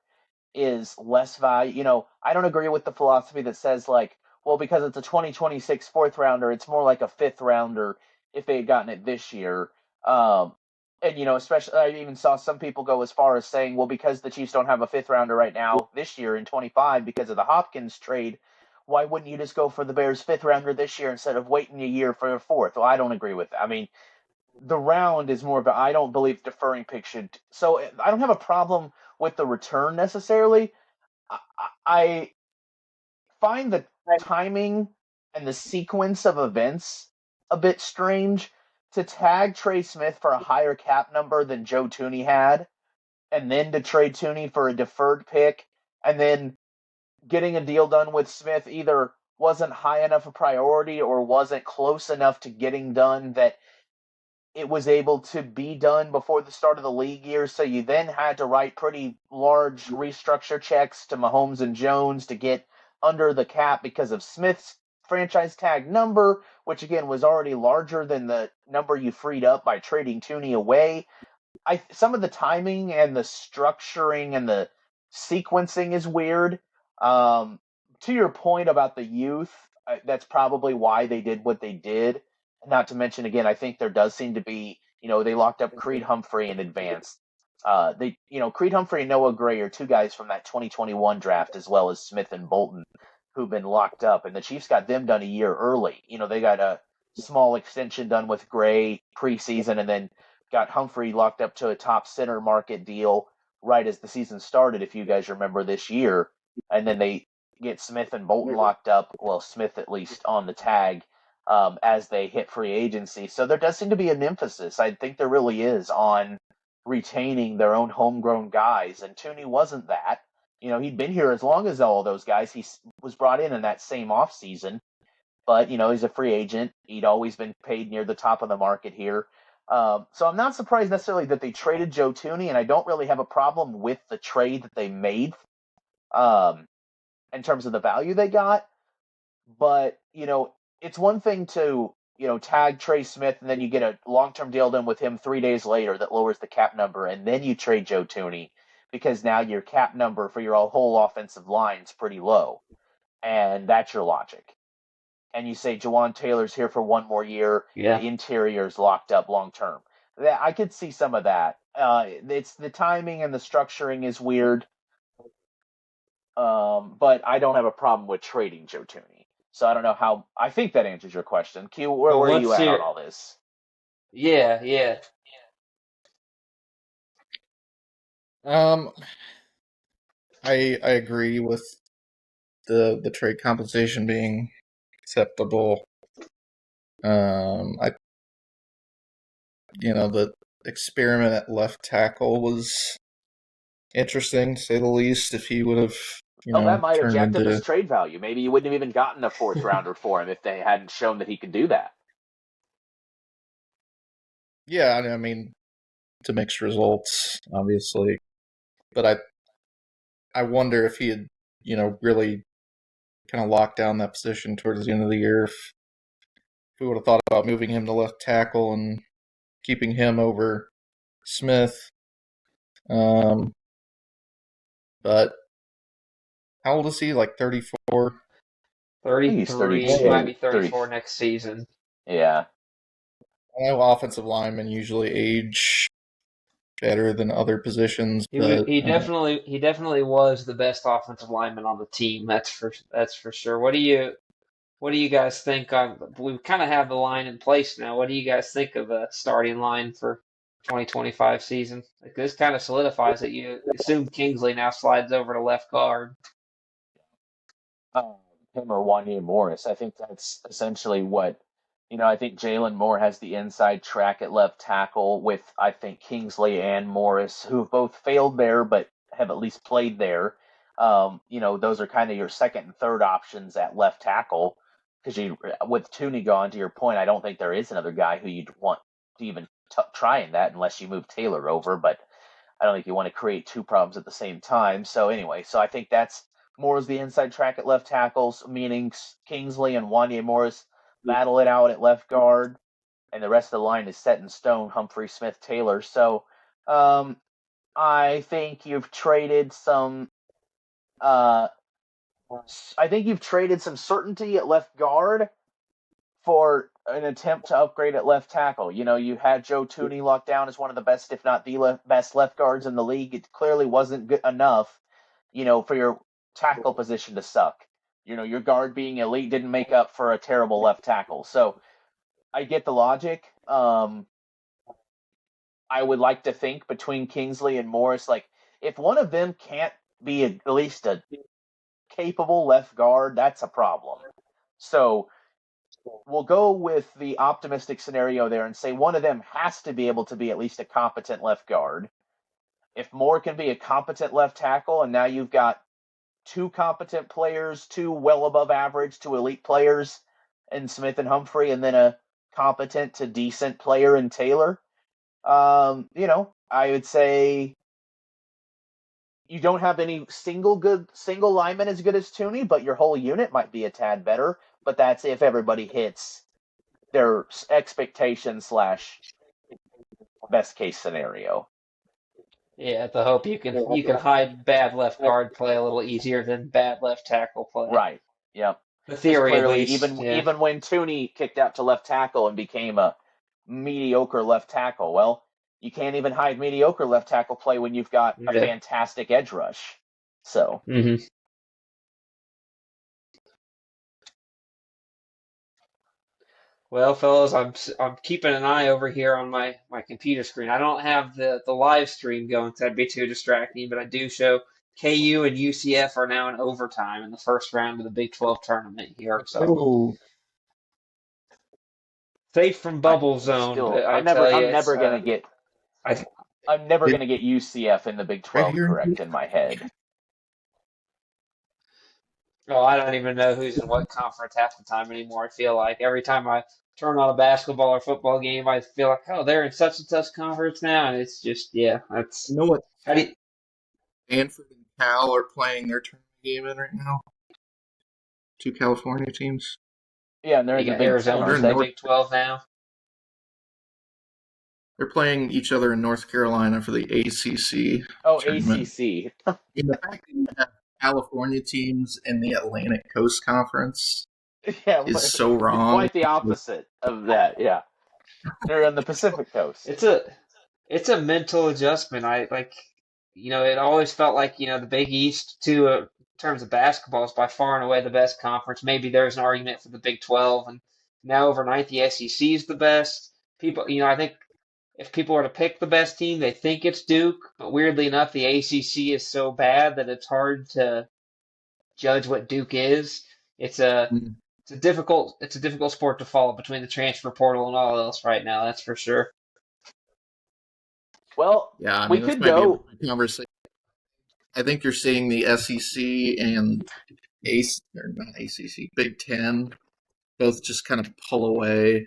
is less value. I don't agree with the philosophy that says, like, well, because it's a 2026 fourth rounder, it's more like a fifth rounder if they had gotten it this year. Um, and, especially, I even saw some people go as far as saying, well, because the Chiefs don't have a fifth rounder right now this year in 25 because of the Hopkins trade, why wouldn't you just go for the Bears' fifth rounder this year instead of waiting a year for a fourth? Well, I don't agree with that. I mean, the round is more about, I don't believe deferring picks should. So I don't have a problem with the return necessarily. I find the timing and the sequence of events a bit strange to tag Trey Smith for a higher cap number than Joe Tooney had, and then to trade Tooney for a deferred pick, and then getting a deal done with Smith either wasn't high enough a priority or wasn't close enough to getting done that it was able to be done before the start of the league year. So you then had to write pretty large restructure checks to Mahomes and Jones to get under the cap because of Smith's franchise tag number, which again was already larger than the number you freed up by trading Tooney away. Some of the timing and the structuring and the sequencing is weird. Um, to your point about the youth, that's probably why they did what they did. Not to mention, again, I think there does seem to be, they locked up Creed Humphrey in advance. Creed Humphrey and Noah Gray are two guys from that 2021 draft, as well as Smith and Bolton, who've been locked up, and the Chiefs got them done a year early. They got a small extension done with Gray preseason, and then got Humphrey locked up to a top center market deal right as the season started, if you guys remember this year. And then they get Smith and Bolton locked up, well, Smith at least on the tag as they hit free agency. So there does seem to be an emphasis, I think there really is, on retaining their own homegrown guys. And Tooney wasn't that. He'd been here as long as all those guys. He was brought in that same offseason. But, he's a free agent. He'd always been paid near the top of the market here. So I'm not surprised necessarily that they traded Joe Tooney, and I don't really have a problem with the trade that they made um, in terms of the value they got. But, it's one thing to, tag Trey Smith and then you get a long-term deal done with him 3 days later that lowers the cap number, and then you trade Joe Tooney. because now your cap number for your whole offensive line is pretty low, and that's your logic. And you say Jawan Taylor's here for one more year, Yeah. the interior's locked up long term. I could see some of that. It's the timing and the structuring is weird, but I don't have a problem with trading Joe Thuney. So I don't know how. I think that answers your question. Q, where Well, are you let's at hear. on all this? Yeah. Um, I agree with the trade compensation being acceptable. The experiment at left tackle was interesting, to say the least. If he would have, That might have turned jacked up his into, trade value. Maybe you wouldn't have even gotten a fourth rounder for him if they hadn't shown that he could do that. yeah, I mean, to mixed results, obviously, but I wonder if he had, really kind of locked down that position towards the end of the year. If we would have thought about moving him to left tackle and keeping him over Smith. But how old is he? Like 34? I think he's 33. He might be 32. 34 next season. Yeah. I know offensive linemen usually age better than other positions, but He definitely was the best offensive lineman on the team. That's for sure. What do you guys think on? We kind of have the line in place now. What do you guys think of a starting line for 2025 season? Like this kind of solidifies it. You assume Kingsley now slides over to left guard. Um, him or Wanya Morris. I think that's essentially what, I think Jalen Moore has the inside track at left tackle with, I think, Kingsley and Morris, who have both failed there but have at least played there. Those are kind of your second and third options at left tackle because with Tooney gone, to your point, I don't think there is another guy who you'd want to even try in that unless you move Taylor over, but I don't think you want to create two problems at the same time. So anyway, I think that's more as the inside track at left tackles, meaning Kingsley and Wanya Morris battle it out at left guard, and the rest of the line is set in stone. Humphrey, Smith, Taylor. So I think you've traded some. I think you've traded some certainty at left guard for an attempt to upgrade at left tackle. You had Joe Thuney locked down as one of the best, if not the best left guards in the league. It clearly wasn't good enough, for your tackle position to suck. Your guard being elite didn't make up for a terrible left tackle. So I get the logic. I would like to think between Kingsley and Morris, like if one of them can't be at least a capable left guard, that's a problem. So we'll go with the optimistic scenario there and say one of them has to be able to be at least a competent left guard. If Moore can be a competent left tackle, and now you've got two competent players, two well above average, two elite players in Smith and Humphrey, and then a competent to decent player in Taylor. I would say you don't have any single lineman as good as Thuney, but your whole unit might be a tad better. But that's if everybody hits their expectation / best case scenario. Yeah, to hope you can hide bad left guard play a little easier than bad left tackle play. Right. Yep. The theory, clearly, at least. even when Thuney kicked out to left tackle and became a mediocre left tackle, well, you can't even hide mediocre left tackle play when you've got a fantastic edge rush. So. Mm-hmm. Well, fellas, I'm keeping an eye over here on my computer screen. I don't have the live stream going, so that'd be too distracting. But I do show KU and UCF are now in overtime in the first round of the Big 12 tournament here. So safe from bubble zone. But I'm never gonna get UCF in the Big 12 correct in my head. Oh, I don't even know who's in what conference half the time anymore. I feel like every time I turn on a basketball or football game, I feel like, oh, they're in such and such conference now, and it's just, that's. You know what? How do you, Stanford and Cal are playing their tournament game in right now. Two California teams. Yeah, and they're in the Big Arizona in the Big 12 now. They're playing each other in North Carolina for the ACC Oh, tournament. ACC. And the fact that you have California teams in the Atlantic Coast Conference Yeah, is so wrong. quite the opposite of that. Yeah, they're on the Pacific Coast. It's a mental adjustment. I like, it always felt like, the Big East too, in terms of basketball, is by far and away the best conference. Maybe there's an argument for the Big 12, and now overnight the SEC is the best. People, I think if people were to pick the best team, they think it's Duke, but weirdly enough, the ACC is so bad that it's hard to judge what Duke is. It's a it's a difficult sport to follow between the transfer portal and all else right now. That's for sure. Well, Yeah, I we mean, this could might be go. a conversation. I think you're seeing the SEC and or not ACC, Big Ten, both just kind of pull away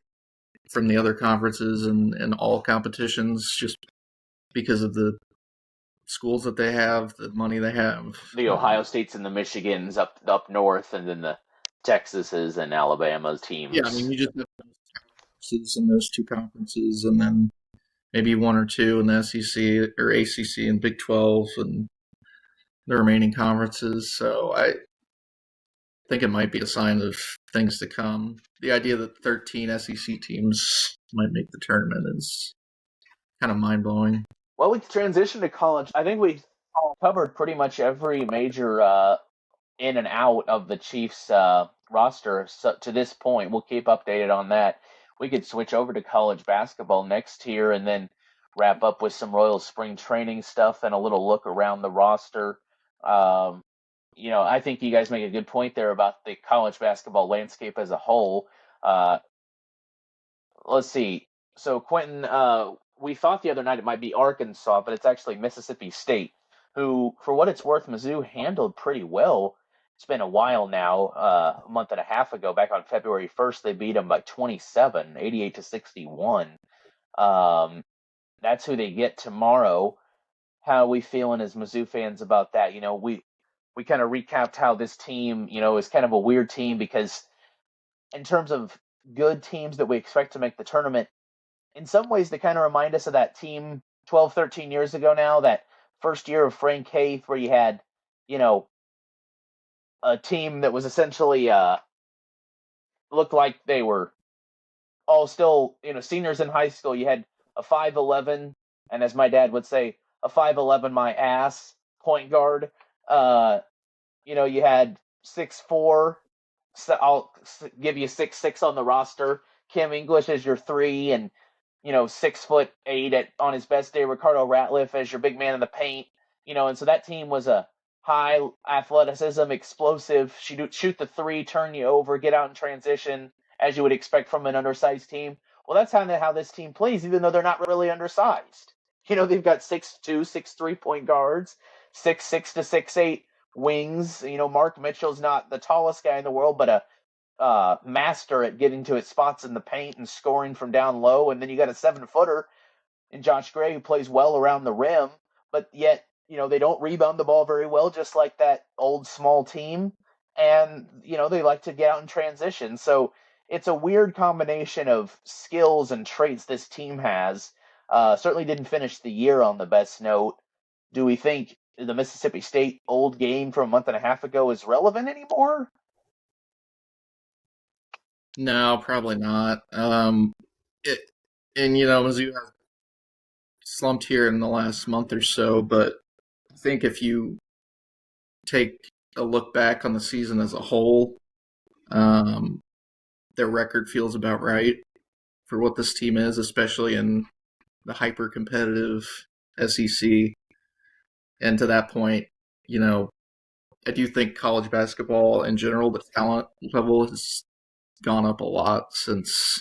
from the other conferences and all competitions just because of the schools that they have, the money they have. The Ohio States and the Michigans up north, and then the Texases and Alabama's teams. Yeah, I mean, you just have those in those two conferences, and then maybe one or two in the SEC or ACC and Big 12 and the remaining conferences. So I think it might be a sign of things to come. The idea that 13 SEC teams might make the tournament is kind of mind-blowing. Well, we transition to college. I think we covered pretty much every major in and out of the Chiefs roster to this point. We'll keep updated on that. We could switch over to college basketball next year and then wrap up with some Royal spring training stuff and a little look around the roster. I think you guys make a good point there about the college basketball landscape as a whole. Let's see. So, Quentin, we thought the other night it might be Arkansas, but it's actually Mississippi State, who, for what it's worth, Mizzou handled pretty well. It's been a while now, a month and a half ago, back on February 1st, they beat them by 27, 88-61. That's who they get tomorrow. How are we feeling as Mizzou fans about that? We kind of recapped how this team, is kind of a weird team because in terms of good teams that we expect to make the tournament, in some ways they kind of remind us of that team 12, 13 years ago now, that first year of Frank Haith where you had, a team that was essentially looked like they were all still, seniors in high school. You had a 5'11", and as my dad would say, a 5'11" my ass point guard. You had 6'4", so I'll give you 6'6" on the roster. Kim English as your 3, and 6'8" on his best day. Ricardo Ratliff as your big man in the paint. And so that team was a high athleticism, explosive, shoot the 3, turn you over, get out in transition, as you would expect from an undersized team. Well, that's kind of how this team plays, even though they're not really undersized. They've got 6'2", 6'3" point guards, 6'6" to 6'8" wings. Mark Mitchell's not the tallest guy in the world, but a master at getting to his spots in the paint and scoring from down low. And then you got a 7-footer in Josh Gray who plays well around the rim, but yet, they don't rebound the ball very well, just like that old small team. And, they like to get out in transition. So it's a weird combination of skills and traits this team has. Certainly didn't finish the year on the best note. Do we think the Mississippi State old game from a month and a half ago is relevant anymore? No, probably not. Mizzou has slumped here in the last month or so, but I think if you take a look back on the season as a whole, their record feels about right for what this team is, especially in the hyper-competitive SEC. And to that point, I do think college basketball in general, the talent level has gone up a lot since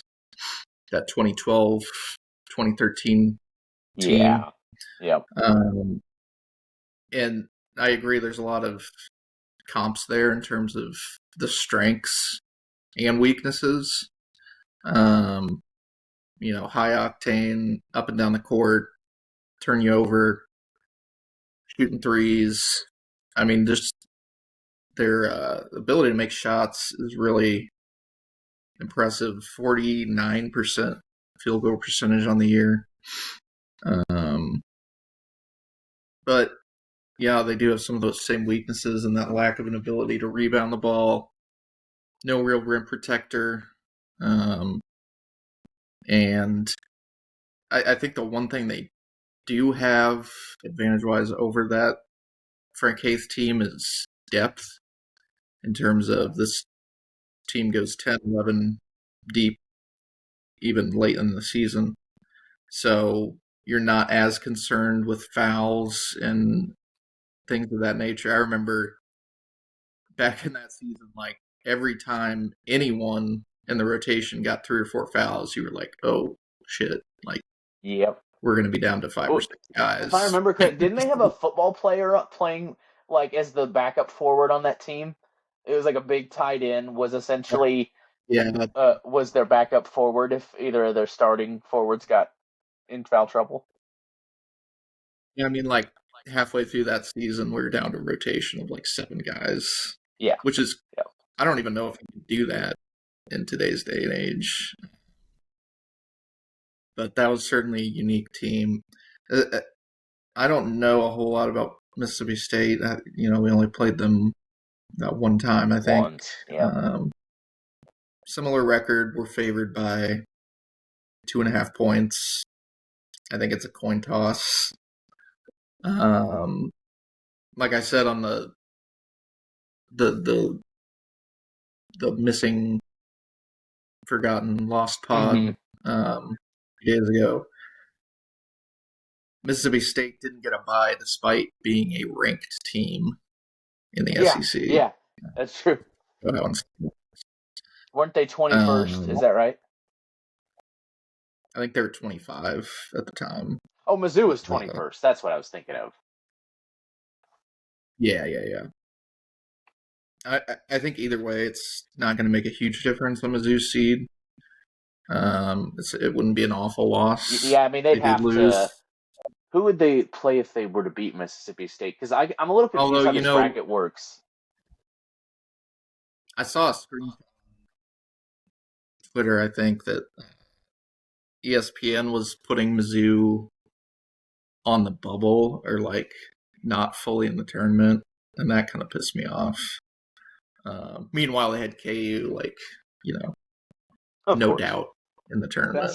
that 2012, 2013 team. Yeah. Yep. And I agree there's a lot of comps there in terms of the strengths and weaknesses. High octane, up and down the court, turn you over, shooting threes. I mean, just their ability to make shots is really impressive. 49% field goal percentage on the year. But yeah, they do have some of those same weaknesses and that lack of an ability to rebound the ball. No real rim protector. And I think the one thing they do have advantage-wise over that Frank Haith team is depth, in terms of this team goes 10, 11 deep even late in the season. So you're not as concerned with fouls and things of that nature. I remember back in that season, like every time anyone in the rotation got 3 or 4 fouls, you were like, oh shit, like Yep. we're going to be down to 5 or 6 guys. If I remember correctly, didn't they have a football player playing like as the backup forward on that team? It was like a big tight end was essentially was their backup forward if either of their starting forwards got in foul trouble. Yeah, I mean, like halfway through that season, we were down to a rotation of like 7 guys. Yeah. Which is, I don't even know if you can do that in today's day and age. But that was certainly a unique team. I don't know a whole lot about Mississippi State. We only played them that one time, I think. Once, yeah. Similar record. We're favored by 2.5 points. I think it's a coin toss. Like I said on the missing, forgotten, lost pod days ago, Mississippi State didn't get a bye despite being a ranked team in the SEC. Yeah, that's true. Weren't they 21st? Is that right? I think they were 25 at the time. Oh, Mizzou was 21st. That's what I was thinking of. Yeah. I think either way, it's not going to make a huge difference on Mizzou's seed. It wouldn't be an awful loss. Yeah, I mean, they'd have to. Who would they play if they were to beat Mississippi State? Because I'm a little confused how this bracket works. I saw a screenshot on Twitter, I think, that ESPN was putting Mizzou on the bubble or like not fully in the tournament, and that kind of pissed me off. Meanwhile, they had KU no doubt in the tournament.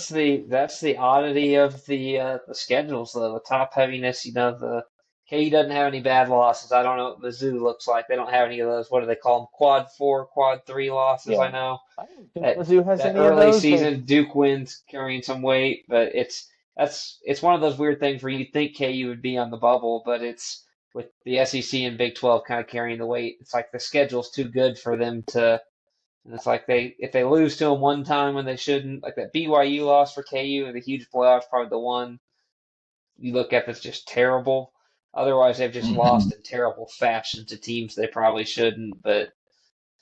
That's the oddity of the schedules, though. The top heaviness, the KU doesn't have any bad losses. I don't know what Mizzou looks like. They don't have any of those. What do they call them? Quad 4, Quad 3 losses. I know. I don't think Mizzou has any early of those. Season, Duke wins, carrying some weight, but it's one of those weird things where you think KU would be on the bubble, but it's with the SEC and Big 12 kind of carrying the weight. It's like the schedule's too good for them to. And it's like if they lose to them one time when they shouldn't, like that BYU loss for KU in the huge playoffs, probably the one you look at that's just terrible. Otherwise, they've just lost in terrible fashion to teams they probably shouldn't. But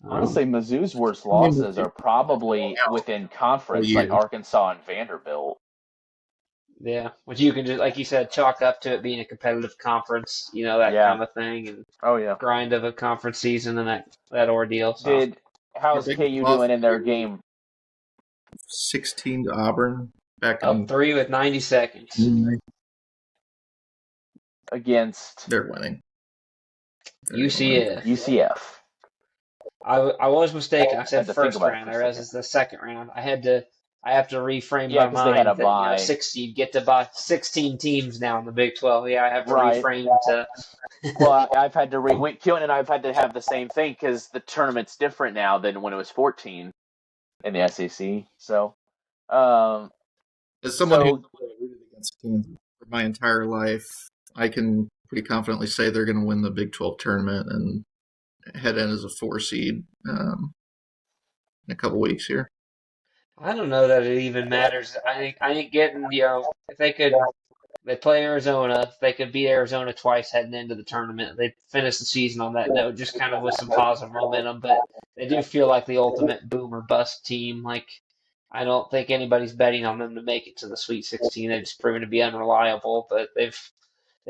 honestly, Mizzou's worst losses are probably within conference, like Arkansas and Vanderbilt. Yeah, which you can just, like you said, chalk up to it being a competitive conference, that kind of thing, and grind of a conference season and that ordeal. So. How's KU doing in their game? 16 to Auburn. Back up 3 with 90 seconds. Against? They're winning. UCF. I was mistaken. I said first round. I realized it's the second round. I have to reframe my mind. They had a bye. 16 get to buy 16 teams now in the Big 12. Yeah, I have to reframe to. Well, I've had to Keelan and I've had to have the same thing because the tournament's different now than when it was 14 in the SEC. So, as someone who's rooted against Kansas for my entire life, I can pretty confidently say they're going to win the Big 12 tournament and head in as a 4 seed in a couple weeks here. I don't know that it even matters. I think getting if they play Arizona, if they could beat Arizona twice heading into the tournament, they'd finish the season on that note, just kind of with some positive momentum. But they do feel like the ultimate boom or bust team. Like I don't think anybody's betting on them to make it to the Sweet 16. They've just proven to be unreliable, but they've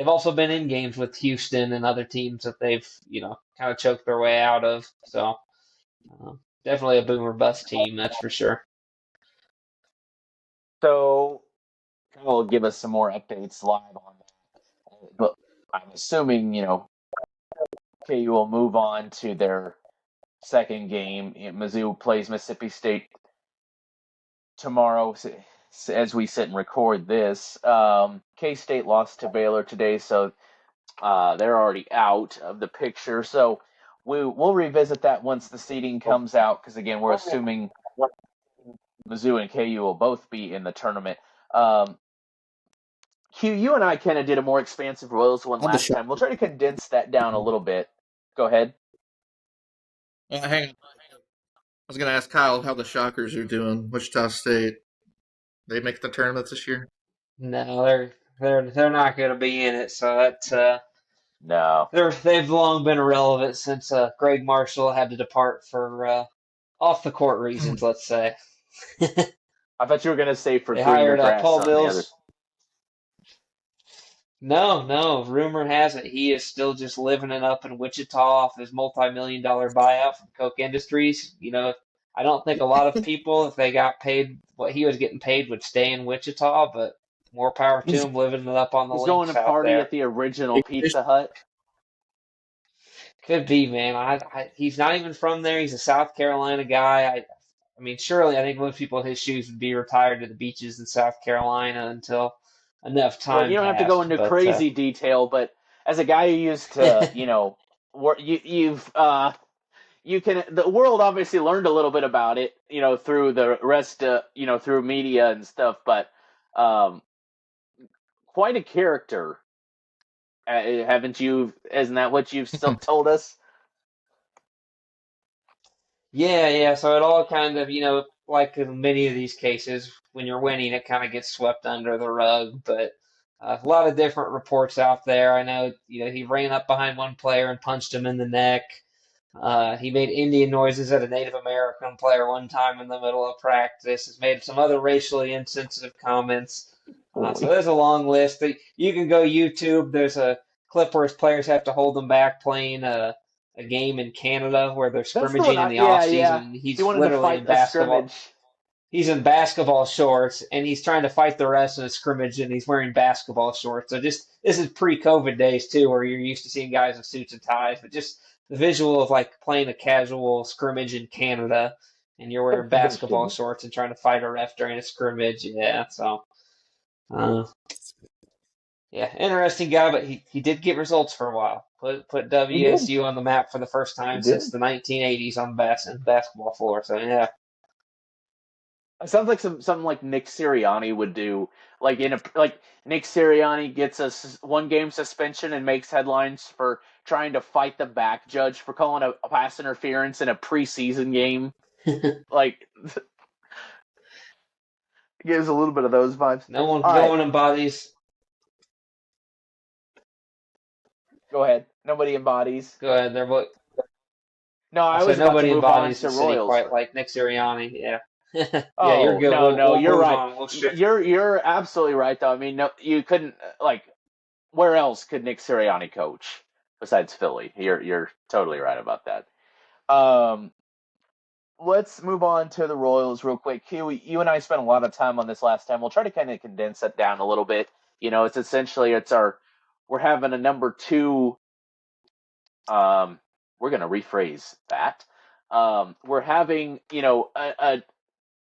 also been in games with Houston and other teams that they've kind of choked their way out of. So definitely a boom or bust team, that's for sure. So will give us some more updates live on that. But I'm assuming, KU will move on to their second game. Mizzou plays Mississippi State tomorrow as we sit and record this. K-State lost to Baylor today, so they're already out of the picture. So we'll revisit that once the seeding comes out, because, again, we're assuming Mizzou and KU will both be in the tournament. Q, you and I kind of did a more expansive Royals one last time. We'll try to condense that down a little bit. Go ahead. Hang on. I was going to ask Kyle how the Shockers are doing. Wichita State, they make the tournament this year? No, they're not going to be in it. So that's No. they've long been irrelevant since Greg Marshall had to depart for off the court reasons. Let's say. I thought you were going to say for They greener hired grass Paul on the other. Mills. No. Rumor has it he is still just living it up in Wichita off his multi-million-dollar buyout from Koch Industries. I don't think a lot of people, if they got paid what he was getting paid, would stay in Wichita, but more power to him living it up on the He's links going to out party there. at the original Pizza Hut. Could be, man. He's not even from there. He's a South Carolina guy. I mean, surely I think most people in his shoes would be retired to the beaches in South Carolina until enough time Well, you don't have to go passed. into But crazy detail, but as a guy who used to, the world obviously learned a little bit about it, through the rest, through media and stuff, but quite a character, haven't you? Isn't that what you've still told us? yeah. So it all kind of, like in many of these cases, when you're winning, it kind of gets swept under the rug. But a lot of different reports out there. I know, he ran up behind one player and punched him in the neck. He made Indian noises at a Native American player one time in the middle of practice. Has made some other racially insensitive comments. So there's a long list. You can go YouTube. There's a clip where his players have to hold him back playing a game in Canada where they're That's the scrimmaging one. in the Yeah, off yeah. season. He's He wanted to literally fight in the basketball. scrimmage. He's in basketball shorts and he's trying to fight the refs in a scrimmage and he's wearing basketball shorts. So this is pre-COVID days too, where you're used to seeing guys in suits and ties, but just the visual of like playing a casual scrimmage in Canada and you're wearing basketball shorts and trying to fight a ref during a scrimmage. Yeah, so yeah, interesting guy, but he did get results for a while. Put WSU on the map for the first time since the 1980s on the basketball floor. So yeah. It sounds like something like Nick Sirianni would do. Like Nick Sirianni gets a 1-game suspension and makes headlines for trying to fight the back judge for calling a pass interference in a preseason game. Like, it gives a little bit of those vibes. No one embodies. Go ahead. Nobody embodies. Go ahead. No, I was said about to nobody move on embodies to the city Royals. quite like Nick Sirianni. Yeah. Yeah, Oh, you're good. no, We'll you're move right. on. We'll shift. You're absolutely right, though. I mean, no, you couldn't, where else could Nick Sirianni coach besides Philly? You're totally right about that. Let's move on to the Royals real quick. Q, you and I spent a lot of time on this last time. We'll try to kind of condense it down a little bit. It's essentially we're having a number 2. We're going to rephrase that. We're having, a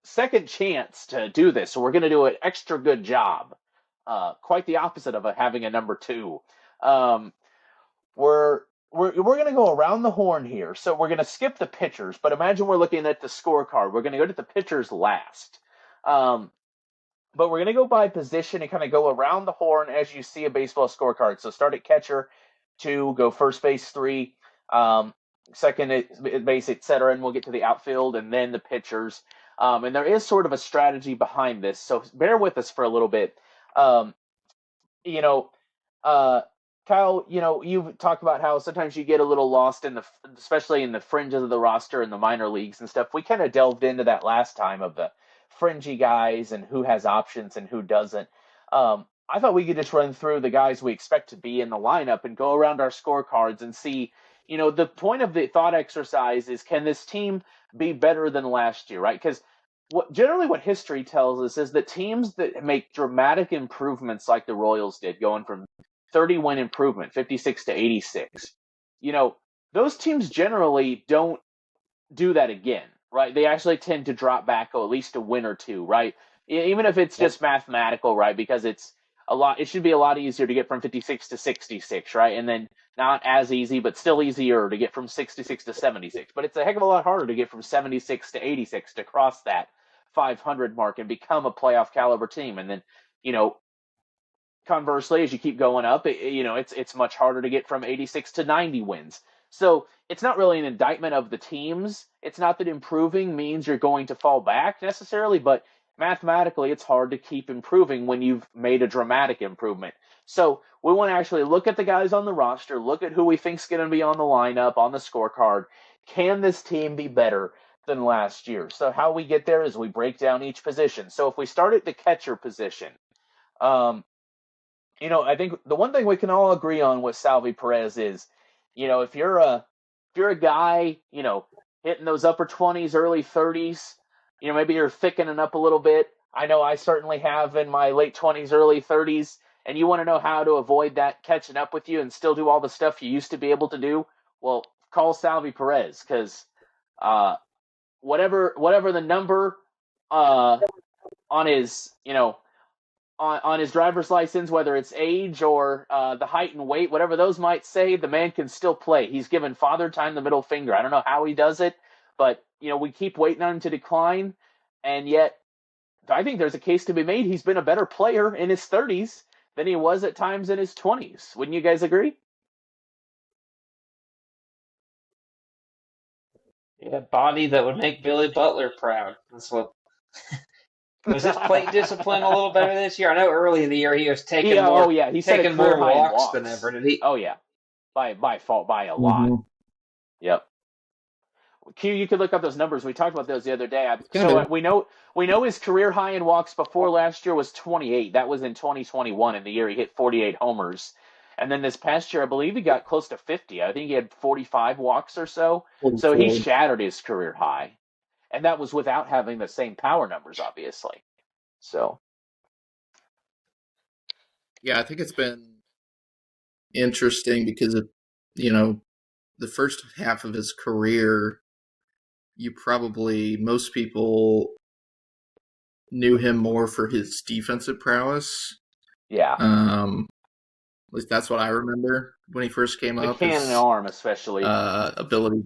second chance to do this, so we're going to do an extra good job. Quite the opposite of having a number 2. We're going to go around the horn here, so we're going to skip the pitchers. But imagine we're looking at the scorecard. We're going to go to the pitchers last. But we're going to go by position and kind of go around the horn as you see a baseball scorecard. So start at catcher, 2, go first base, 3, second at base, etc. And we'll get to the outfield and then the pitchers. And there is sort of a strategy behind this, so bear with us for a little bit. Kyle, you've talked about how sometimes you get a little lost especially in the fringes of the roster in the minor leagues and stuff. We kind of delved into that last time of the fringy guys and who has options and who doesn't. I thought we could just run through the guys we expect to be in the lineup and go around our scorecards and see, the point of the thought exercise is, can this team be better than last year, right? Because what history tells us is that teams that make dramatic improvements like the Royals did, going from 30-win improvement, 56 to 86, those teams generally don't do that again, right? They actually tend to drop back at least a win or two, right? Even if it's just mathematical, right? Because it should be a lot easier to get from 56 to 66, right? And then not as easy, but still easier to get from 66 to 76. But it's a heck of a lot harder to get from 76 to 86 to cross that 500 mark and become a playoff caliber team. And then, conversely, as you keep going up, it's much harder to get from 86 to 90 wins. So it's not really an indictment of the teams. It's not that improving means you're going to fall back necessarily, but mathematically, it's hard to keep improving when you've made a dramatic improvement. So we want to actually look at the guys on the roster, look at who we think's going to be on the lineup, on the scorecard. Can this team be better than last year? So how we get there is we break down each position. So if we start at the catcher position, I think the one thing we can all agree on with Salvy Perez is, if you're a guy, hitting those upper 20s, early 30s, maybe you're thickening up a little bit. I know I certainly have in my late 20s, early 30s, and you want to know how to avoid that catching up with you and still do all the stuff you used to be able to do. Well, call Salvy Perez, because whatever the number on his, on his driver's license, whether it's age or the height and weight, whatever those might say, the man can still play. He's given Father Time the middle finger. I don't know how he does it, but we keep waiting on him to decline, and yet I think there's a case to be made. He's been a better player in his 30s than he was at times in his 20s. Wouldn't you guys agree? Yeah, body that would make Billy Butler proud. That's what. Was his plate discipline a little better this year? I know early in the year he was taking he set a more career high in walks than ever. Did he? Oh yeah, by a lot. Yep. Q, you could look up those numbers. We talked about those the other day. We know his career high in walks before last year was 28. That was in 2021, in the year he hit 48 homers. And then this past year, I believe he got close to 50. I think he had 45 walks or so. 44. So he shattered his career high. And that was without having the same power numbers, obviously. So. Yeah, I think it's been interesting because, the first half of his career, most people knew him more for his defensive prowess. Yeah. At least that's what I remember when he first came up. The cannon arm, especially. Ability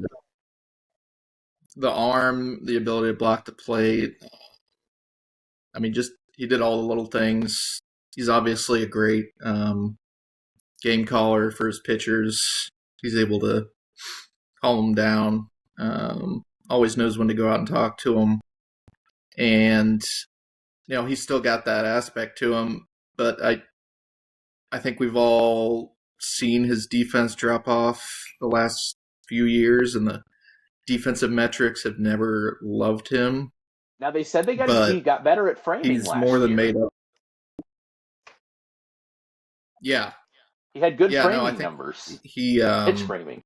the arm, the ability to block the plate. I mean, he did all the little things. He's obviously a great game caller for his pitchers. He's able to calm them down. Always knows when to go out and talk to them. And, he's still got that aspect to him. But I think we've all seen his defense drop off the last few years, and the defensive metrics have never loved him. Now, they said he got better at framing last year. He's more than made up. Yeah. He had good framing numbers. Pitch framing.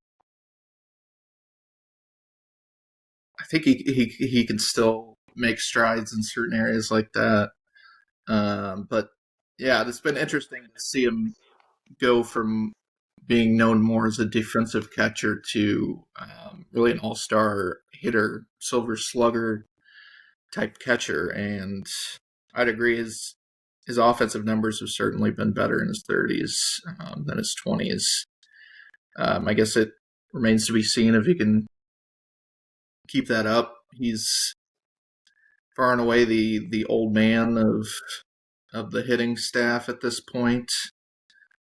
I think he can still make strides in certain areas like that. But yeah, it's been interesting to see him go from being known more as a defensive catcher to really an all-star hitter, silver slugger type catcher. And I'd agree his offensive numbers have certainly been better in his 30s than his 20s. I guess it remains to be seen if he can keep that up. He's far and away the old man of the hitting staff at this point.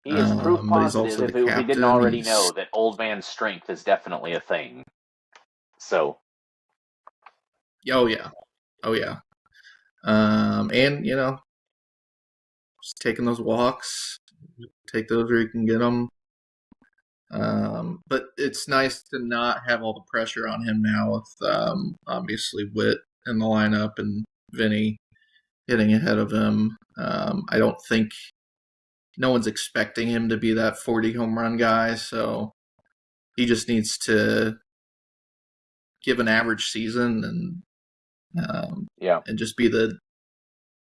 He is proof positive, if we didn't already know, that old man strength is definitely a thing. So. Oh yeah. And just taking those walks, take those where you can get them. But it's nice to not have all the pressure on him now with obviously Witt in the lineup and Vinny hitting ahead of him. I don't think no one's expecting him to be that 40 home run guy, so he just needs to give an average season, and Yeah. and just be the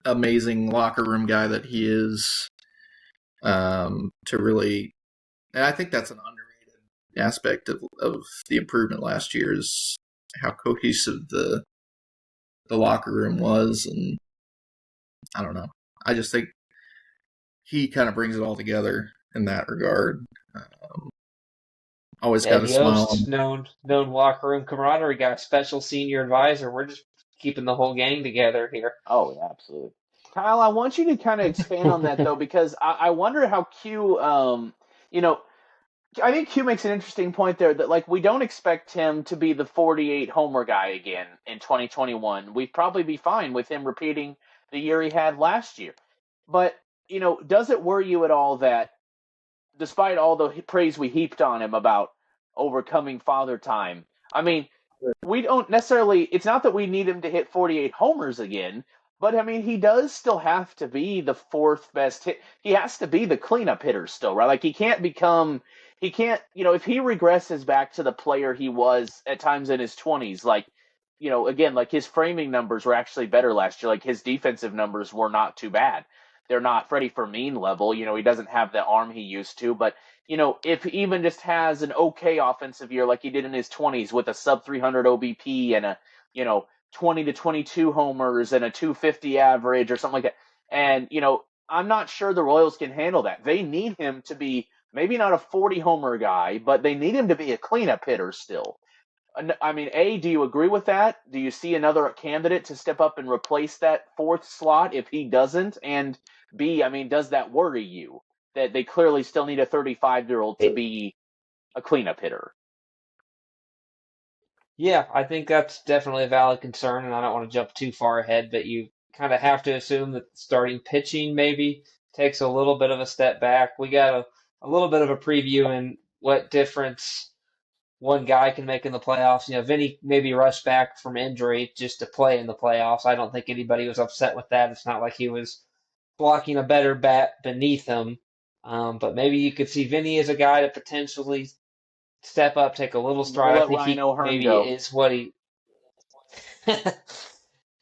amazing locker room guy that he is. To really, and I think that's an underrated aspect of the improvement last year is how cohesive the locker room was, and I don't know. I just think he kind of brings it all together in that regard. Always got Ed a smile Yost, known locker room camaraderie guy, special senior advisor. We're just keeping the whole gang together here. Oh, yeah, absolutely. Kyle, I want you to kind of expand on that though, because I wonder how Q, you know, I think Q makes an interesting point there that like we don't expect him to be the 48 homer guy again in 2021. We'd probably be fine with him repeating the year he had last year. But, does it worry you at all that despite all the praise we heaped on him about overcoming father time, I mean, we don't necessarily, it's not that we need him to hit 48 homers again, but I mean, he does still have to be the fourth best hit. He has to be the cleanup hitter still, right? Like he can't, if he regresses back to the player he was at times in his 20s, like, again, like his framing numbers were actually better last year. Like his defensive numbers were not too bad. They're not Freddie Fermin level. He doesn't have the arm he used to, but if he even just has an okay offensive year like he did in his 20s with a sub 300 OBP and a, 20 to 22 homers and a 250 average or something like that. And, I'm not sure the Royals can handle that. They need him to be maybe not a 40 homer guy, but they need him to be a cleanup hitter still. I mean, A, do you agree with that? Do you see another candidate to step up and replace that fourth slot if he doesn't? And B, I mean, does that worry you that they clearly still need a 35-year-old to be a cleanup hitter? Yeah, I think that's definitely a valid concern, and I don't want to jump too far ahead, but you kind of have to assume that starting pitching maybe takes a little bit of a step back. We got a little bit of a preview in what difference one guy can make in the playoffs. Vinny maybe rushed back from injury just to play in the playoffs. I don't think anybody was upset with that. It's not like he was blocking a better bat beneath him. But maybe you could see Vinny as a guy to potentially step up, take a little We'll stride. I let think Ryan he O'Hearn maybe go. is what he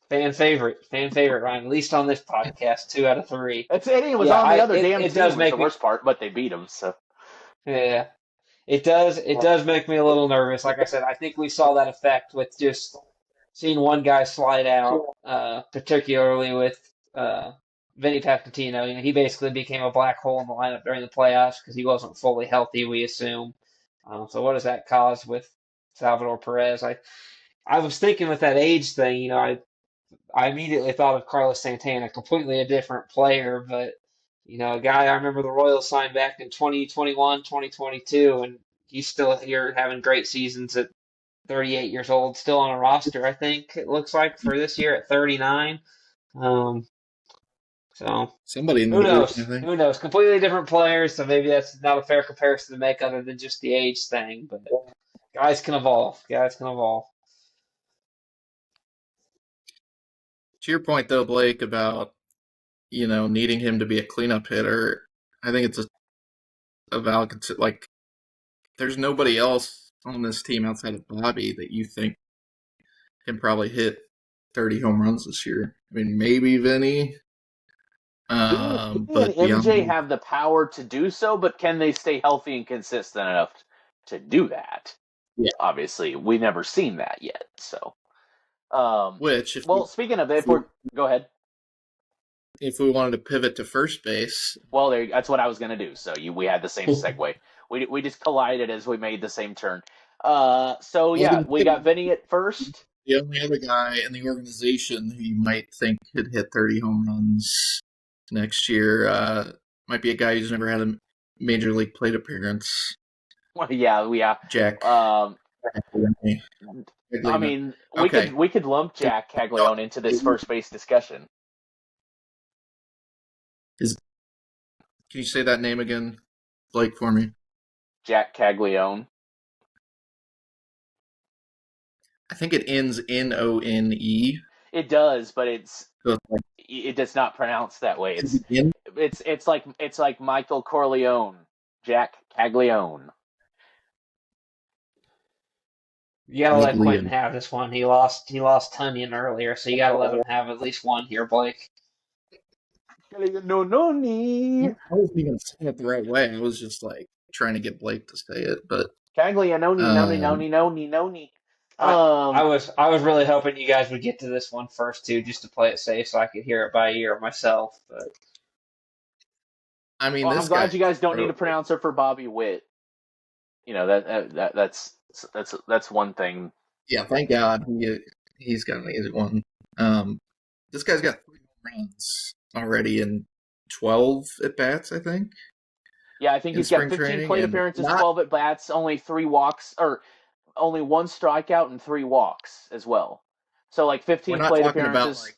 fan favorite Ryan. At least on this podcast, 2 out of 3. It was Yeah, on the other damn it team does was the make me. worst part, but they beat him. So Yeah, it does make me a little nervous. Like I said, I think we saw that effect with just seeing one guy slide out, particularly with Vinny Pasquantino. He basically became a black hole in the lineup during the playoffs because he wasn't fully healthy, we assume. So what does that cause with Salvador Perez? I was thinking with that age thing, I immediately thought of Carlos Santana, completely a different player, but a guy I remember the Royals signed back in 2021, 2022, and he's still here having great seasons at 38 years old, still on a roster, I think it looks like, for this year at 39. Um, so somebody in who the group, I knows? think. Who knows? Completely different players, so maybe that's not a fair comparison to make other than just the age thing, but guys can evolve. Guys can evolve. To your point, though, Blake, about needing him to be a cleanup hitter, I think it's a valid like. There's nobody else on this team outside of Bobby that you think can probably hit 30 home runs this year. I mean, maybe Vinny, Vinny and but MJ beyond, have the power to do so, but can they stay healthy and consistent enough to do that? yeah. Obviously, we've never seen that yet. So, Which, well, speaking of, if we're go ahead. if we wanted to pivot to first base, Well, that's what I was going to do. So we had the same segue. We just collided as we made the same turn. So yeah, we got Vinny at first. the only other guy in the organization who you might think could hit 30 home runs next year might be a guy who's never had a major league plate appearance. Well, yeah. Jack. I mean, okay. we could lump Jack Caglione into this first base discussion. Can you say that name again, Blake, for me? Jack Caglione. I think it ends None. It does, but So it does not pronounce that way. It's like Michael Corleone, Jack Caglione. You gotta I think let Quentin Liam. have this one. He lost Tunyon earlier, so you gotta let him have at least one here, Blake. No, no need. I wasn't even saying it the right way. I was just like trying to get Blake to say it, but Caglianoni, noni, um, noni, noni, noni. I I was really hoping you guys would get to this one first too, just to play it safe, so I could hear it by ear myself. But I mean, Well, I'm this guy glad you guys is don't need a incredible. pronouncer for Bobby Witt. You know that's one thing. Yeah, thank God he's got an easy one. Um, this guy's got 3 runs already in 12 at bats, I think, Yeah, I think in he's got spring 15 training, plate and appearances, not 12 at bats, only 3 walks, or only 1 strikeout and 3 walks as well. So like we're 15 not plate talking about appearances. like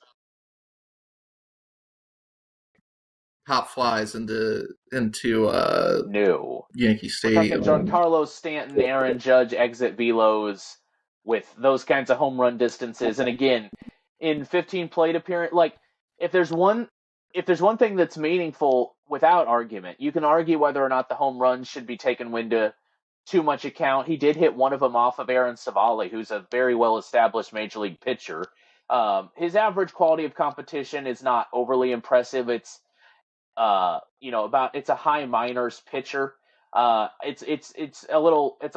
pop flies into No, Yankee we're talking Stadium. Giancarlo Stanton, Aaron Judge exit velos with those kinds of home run distances. And again, in 15 plate appearance, like if there's one if there's one thing that's meaningful without argument, you can argue whether or not the home run should be taken into too much account. He did hit one of them off of Aaron Savali, who's a very well established major league pitcher. His average quality of competition is not overly impressive. It's a high minors pitcher. It's a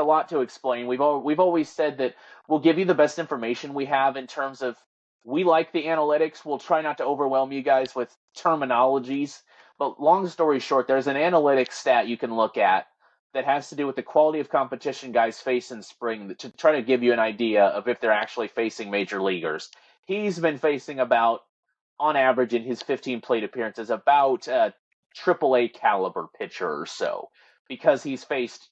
lot to explain. We've always said that we'll give you the best information we have in terms of we like the analytics. We'll try not to overwhelm you guys with terminologies, but long story short, there's an analytics stat you can look at that has to do with the quality of competition guys face in spring to try to give you an idea of if they're actually facing major leaguers. He's been facing about on average in his 15 plate appearances about a AAA caliber pitcher or so because he's faced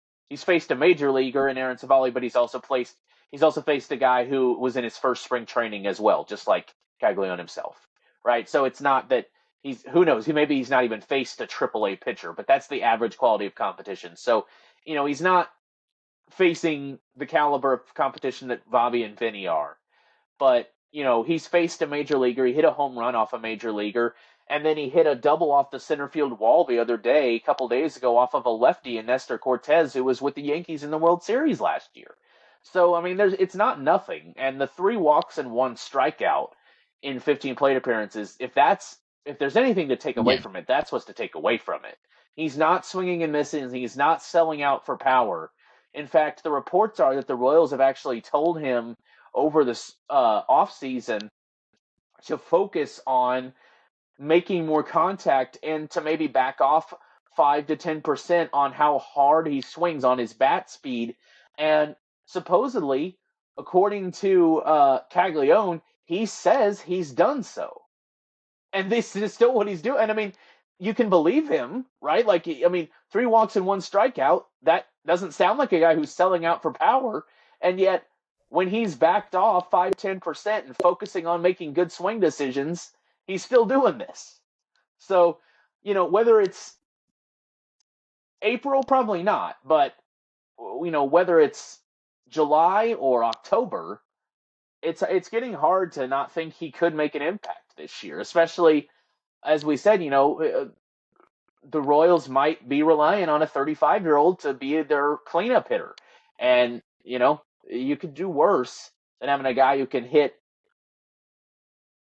a major leaguer in Aaron Savali, but he's also faced a guy who was in his first spring training as well, just like Caglione himself, right? So it's not that he's who knows, maybe he's not even faced a AAA pitcher, but that's the average quality of competition. So he's not facing the caliber of competition that Bobby and Vinny are, but he's faced a major leaguer. He hit a home run off a major leaguer, and then he hit a double off the center field wall the other day, a couple days ago, off of a lefty in Nestor Cortez, who was with the Yankees in the World Series last year. So I mean, it's not nothing, and the 3 walks and 1 strikeout in 15 plate appearances. If there's anything to take away Yeah, from it, that's what's to take away from it. He's not swinging and missing. He's not selling out for power. In fact, the reports are that the Royals have actually told him over this off season to focus on making more contact and to maybe back off 5 to 10% on how hard he swings on his bat speed. And supposedly, according to Caglione, he says he's done so, and this is still what he's doing. And I mean, you can believe him, right? Like, I mean, 3 walks and 1 strikeout. That doesn't sound like a guy who's selling out for power. And yet, when he's backed off 5-10% and focusing on making good swing decisions, he's still doing this. So, whether it's April, probably not, but whether it's July or October, it's getting hard to not think he could make an impact this year, especially as we said, the Royals might be relying on a 35-year-old to be their cleanup hitter. And, you could do worse than having a guy who can hit,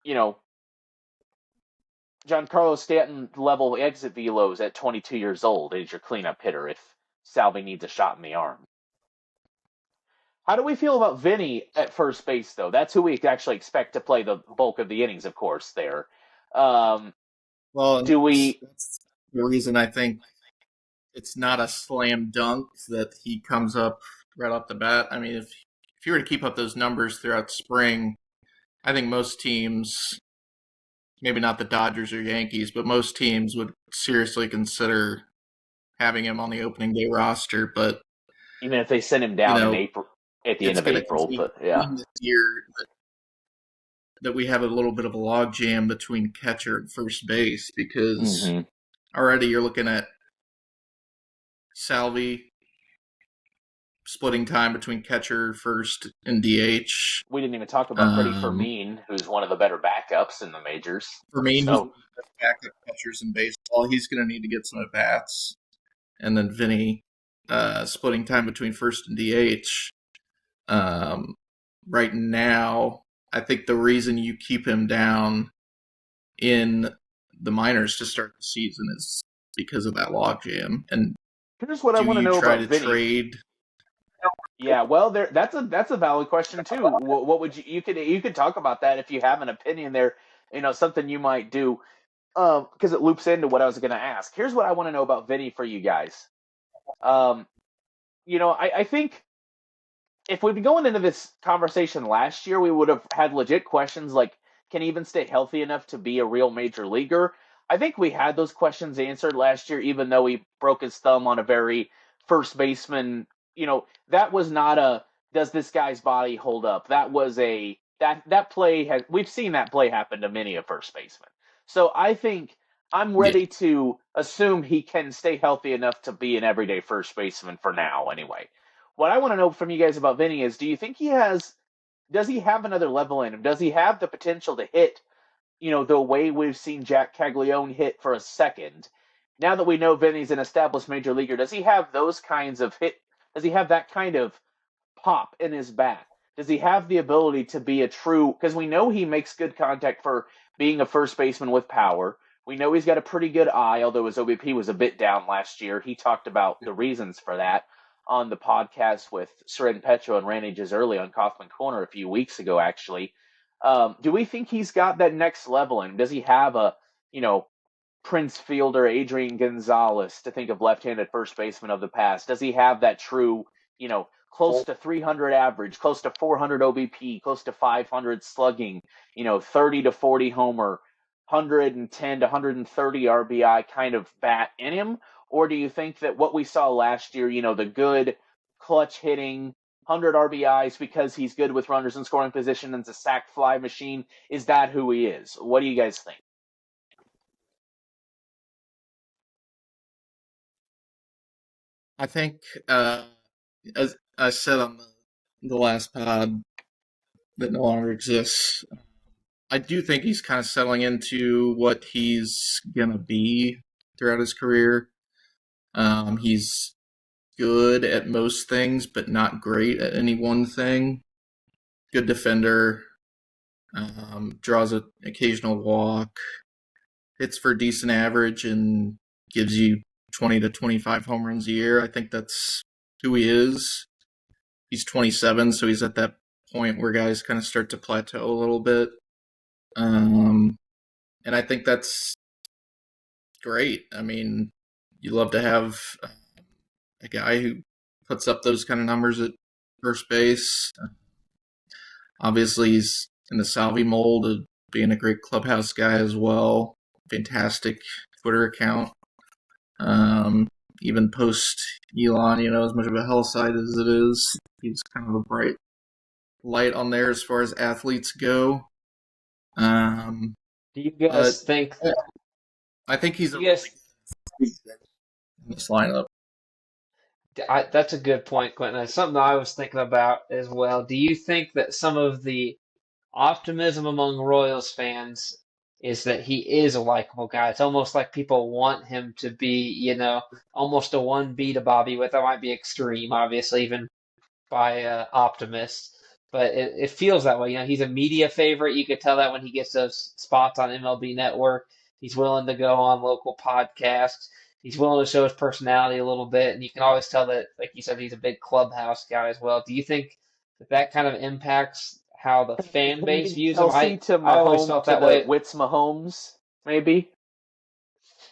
you know, Giancarlo Stanton level exit velos at 22 years old as your cleanup hitter if Salvi needs a shot in the arm. How do we feel about Vinny at first base, though? That's who we actually expect to play the bulk of the innings, of course, there. Um, well, and do that's, we that's the reason I think it's not a slam dunk that he comes up right off the bat. I mean, if you were to keep up those numbers throughout spring, I think most teams, maybe not the Dodgers or Yankees, but most teams would seriously consider having him on the opening day roster. But even if they send him you down in know, April at the end it's of going to April, continue but yeah. this year that we have a little bit of a log jam between catcher and first base because Mm-hmm. already you're looking at Salvi splitting time between catcher, first, and DH. We didn't even talk about Freddie Fermin, who's one of the better backups in the majors. Fermin, who's one So of the best backup catchers in baseball, he's going to need to get some at bats. And then Vinny splitting time between first and DH. Right now, I think the reason you keep him down in the minors to start the season is because of that logjam. And Here's what I do want to you know try about to Vinny. trade? Yeah, well, that's a valid question too. What would you could talk about that if you have an opinion there, something you might do, because it loops into what I was going to ask. Here's what I want to know about Vinny for you guys. Um, I think if we'd been going into this conversation last year, we would have had legit questions like, can he even stay healthy enough to be a real major leaguer? I think we had those questions answered last year, even though he broke his thumb on a very first baseman. That was not a does this guy's body hold up? That was that play has we've seen that play happen to many a first baseman. So I think I'm Yeah. ready to assume he can stay healthy enough to be an everyday first baseman for now, anyway. What I want to know from you guys about Vinny is, do you think does he have another level in him? Does he have the potential to hit, the way we've seen Jack Caglione hit for a second? Now that we know Vinny's an established major leaguer, does he have those kinds of hit? Does he have that kind of pop in his bat? Does he have the ability to be a true? Because we know he makes good contact for being a first baseman with power. We know he's got a pretty good eye, although his OBP was a bit down last year. He talked about the reasons for that on the podcast with Seren Petro and Randy Gizerli on Kaufman Corner a few weeks ago, actually. Do we think he's got that next level? And does he have a, Prince Fielder, Adrian Gonzalez, to think of left-handed first baseman of the past? Does he have that true, close to 300 average, close to 400 OBP, close to 500 slugging, 30 to 40 homer, 110 to 130 RBI kind of bat in him? Or do you think that what we saw last year, the good clutch hitting, 100 RBIs because he's good with runners in scoring position and it's a sack fly machine, is that who he is? What do you guys think? I think, as I said on the last pod that no longer exists, I do think he's kind of settling into what he's gonna be throughout his career. He's good at most things, but not great at any one thing. Good defender, draws an occasional walk, hits for a decent average, and gives you 20 to 25 home runs a year. I think that's who he is. He's 27, so he's at that point where guys kind of start to plateau a little bit. And I think that's great. I mean, you love to have a guy who puts up those kind of numbers at first base. Obviously, he's in the Salvi mold of being a great clubhouse guy as well. Fantastic Twitter account. Even post Elon, as much of a hell site as it is, he's kind of a bright light on there as far as athletes go. Do you guys think that? I think he's in this lineup. That's a good point, Quentin. That's something I was thinking about as well. Do you think that some of the optimism among Royals fans is that he is a likable guy? It's almost like people want him to be, almost a 1B to Bobby Witt. That might be extreme, obviously, even by optimists. But it feels that way. He's a media favorite. You could tell that when he gets those spots on MLB Network. He's willing to go on local podcasts. He's willing to show his personality a little bit. And you can always tell that, like you said, he's a big clubhouse guy as well. Do you think that kind of impacts how the fan base views him? Kelsey to Mahomes, I always felt that way. Wits Mahomes, maybe?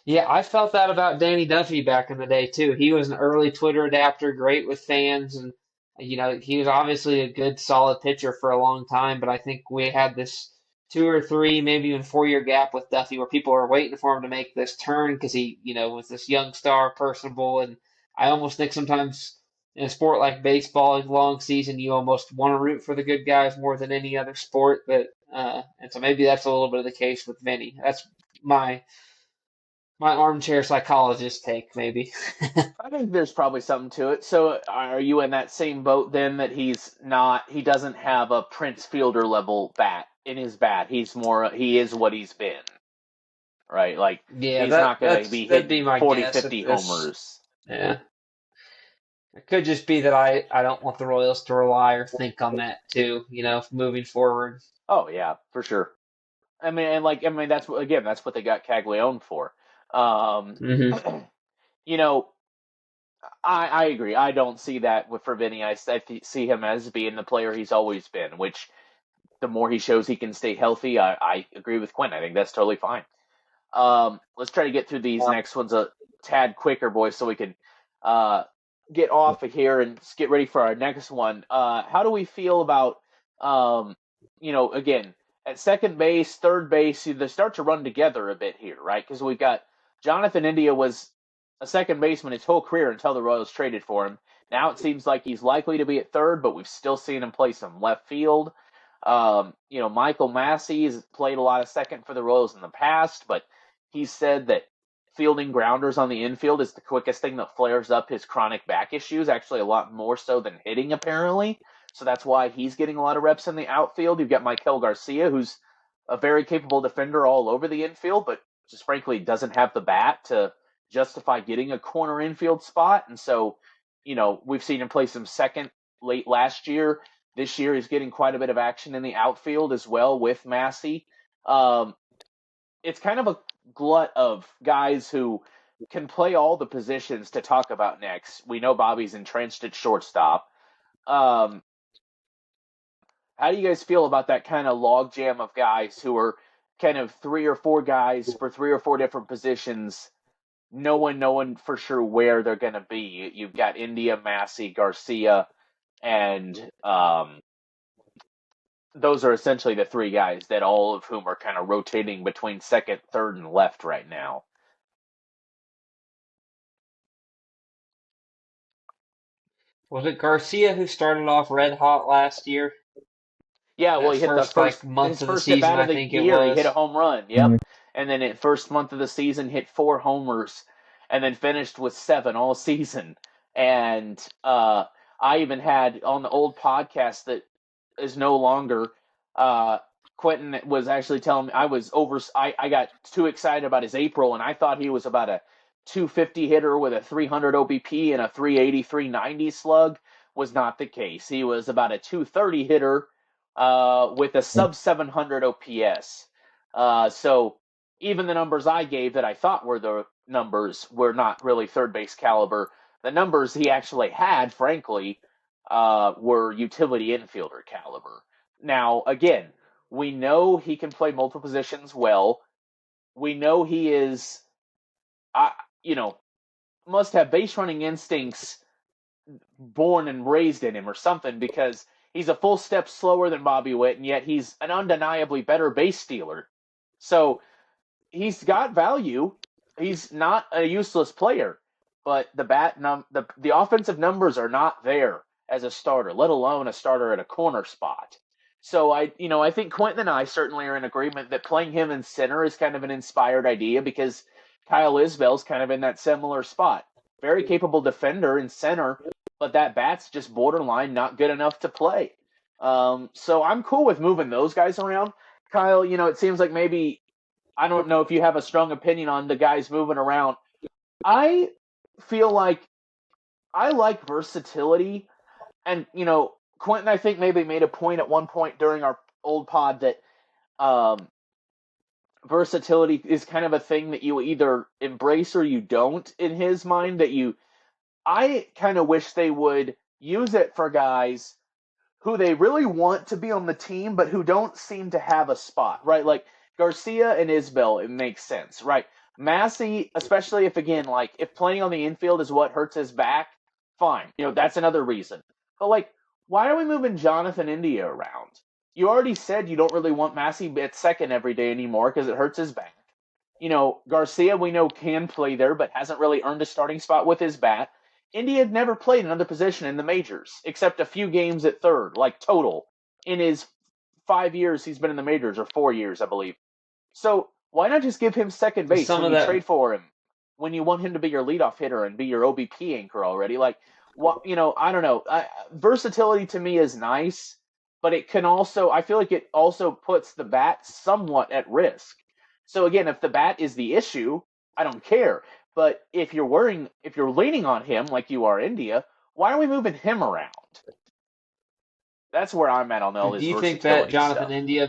Yeah, I felt that about Danny Duffy back in the day, too. He was an early Twitter adapter, great with fans, and he was obviously a good, solid pitcher for a long time, but I think we had this 2 or 3, maybe even 4 year gap with Duffy where people were waiting for him to make this turn because he, was this young star, personable, and I almost think sometimes in a sport like baseball, a long season, you almost want to root for the good guys more than any other sport, but and so maybe that's a little bit of the case with Vinny. That's my armchair psychologist take, maybe. I think there's probably something to it. So are you in that same boat then, that he doesn't have a Prince Fielder level bat in his bat? He is what he's been, right? Like, Yeah, he's not going to be hitting 40, guess 50 homers. Yeah. It could just be that I don't want the Royals to rely or think on that too, moving forward. Oh yeah, for sure. That's what they got Caglione for. Um, Hmm. you know, I agree. I don't see that for Vinny. See him as being the player he's always been, which the more he shows he can stay healthy, I agree with Quinn. I think that's totally fine. Let's try to get through these next ones a tad quicker, boys, so we can uh, get off of here and get ready for our next one. How do we feel about, again, at second base, third base, they start to run together a bit here, right? Because we've got Jonathan India was a second baseman his whole career until the Royals traded for him. Now it seems like he's likely to be at third, but we've still seen him play some left field. Michael Massey has played a lot of second for the Royals in the past, but he said that fielding grounders on the infield is the quickest thing that flares up his chronic back issues, actually a lot more so than hitting, apparently. So that's why he's getting a lot of reps in the outfield. You've got Maikel Garcia, who's a very capable defender all over the infield, but just frankly doesn't have the bat to justify getting a corner infield spot. And so, we've seen him play some second late last year. This year he's getting quite a bit of action in the outfield as well with Massey. It's kind of a glut of guys who can play all the positions to talk about next. We know Bobby's entrenched at shortstop. Um, how do you guys feel about that kind of logjam of guys who are kind of three or four guys for three or four different positions? No one knowing for sure where they're going to be. You've got India, Massey, Garcia, and those are essentially the three guys that all of whom are kind of rotating between second, third, and left right now. Was it Garcia who started off red hot last year? Yeah, well, That he hit the first first month his of the first at season, bat I of the think it year. He hit a was. home run. Yep, and then at first month of the season, hit 4 homers, and then finished with 7 all season. And I even had on the old podcast that is no longer. Quentin was actually telling me I got too excited about his April, and I thought he was about a 250 hitter with a 300 OBP and a 380, 390 slug. Was not the case. He was about a 230 hitter with a sub 700 OPS. So even the numbers I gave that I thought were the numbers were not really third base caliber. The numbers he actually had, frankly, were utility infielder caliber. Now, again, we know he can play multiple positions well. We know he is, uh, you know, must have base running instincts born and raised in him or something because he's a full step slower than Bobby Witt, and yet he's an undeniably better base stealer. So he's got value. He's not a useless player, but the offensive numbers are not there as a starter, let alone a starter at a corner spot. So I think Quentin and I certainly are in agreement that playing him in center is kind of an inspired idea because Kyle Isbell's kind of in that similar spot. Very capable defender in center, but that bat's just borderline not good enough to play. So I'm cool with moving those guys around. Kyle, it seems like maybe I don't know if you have a strong opinion on the guys moving around. I feel like I like versatility, and Quentin, I think maybe made a point at one point during our old pod that um, versatility is kind of a thing that you either embrace or you don't. In his mind, I kind of wish they would use it for guys who they really want to be on the team, but who don't seem to have a spot, right? Like Garcia and Isbell, it makes sense, right? Massey, especially if playing on the infield is what hurts his back, fine. That's another reason. But why are we moving Jonathan India around? You already said you don't really want Massey at second every day anymore because it hurts his back. Garcia we know can play there, but hasn't really earned a starting spot with his bat. India had never played another position in the majors except a few games at third, total, in his 5 years he's been in the majors, or 4 years, I believe. So why not just give him second base Some when of you that, trade for him, when you want him to be your leadoff hitter and be your OBP anchor already? I don't know. Versatility to me is nice, but I feel like it also puts the bat somewhat at risk. So again, if the bat is the issue, I don't care. But if you're leaning on him like you are India, why are we moving him around? That's where I'm at on all Do this you think that versatility Jonathan stuff. India?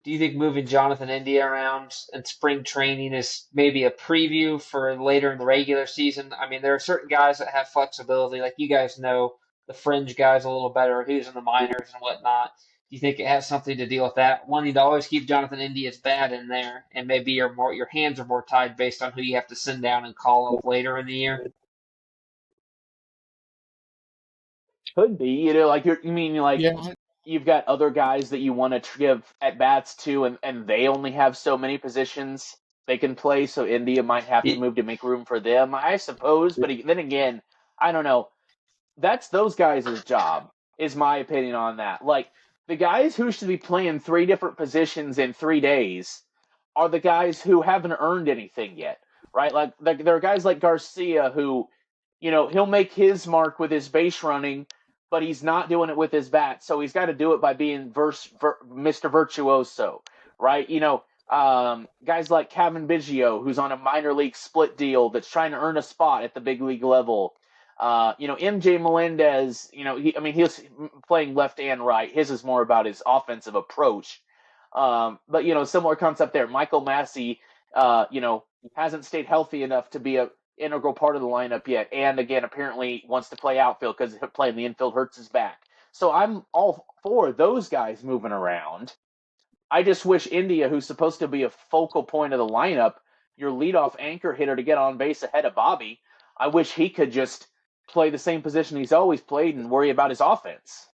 Do you think moving Jonathan India around in spring training is maybe a preview for later in the regular season? I mean, there are certain guys that have flexibility, like you guys know the fringe guys a little better, who's in the minors and whatnot. Do you think it has something to deal with that? Wanting to always keep Jonathan India's bat in there, and maybe your hands are more tied based on who you have to send down and call up later in the year. Could be, like you mean like Yeah, you've got other guys that you want to give at bats to, and they only have so many positions they can play, so India might have to Y- move to make room for them, I suppose. But then again, I don't know. That's those guys' job, is my opinion on that. Like the guys who should be playing three different positions in 3 days are the guys who haven't earned anything yet, right? Like there are guys like Garcia who, he'll make his mark with his base running, but he's not doing it with his bat, so he's got to do it by being Mr. Virtuoso, right? Guys like Kevin Biggio, who's on a minor league split deal that's trying to earn a spot at the big league level. MJ Melendez, he was playing left and right. His is more about his offensive approach. But similar concept there. Michael Massey, hasn't stayed healthy enough to be a integral part of the lineup yet, and again, apparently wants to play outfield because playing the infield hurts his back. So I'm all for those guys moving around. I just wish India, who's supposed to be a focal point of the lineup, your leadoff anchor hitter to get on base ahead of Bobby, I wish he could just play the same position he's always played and worry about his offense.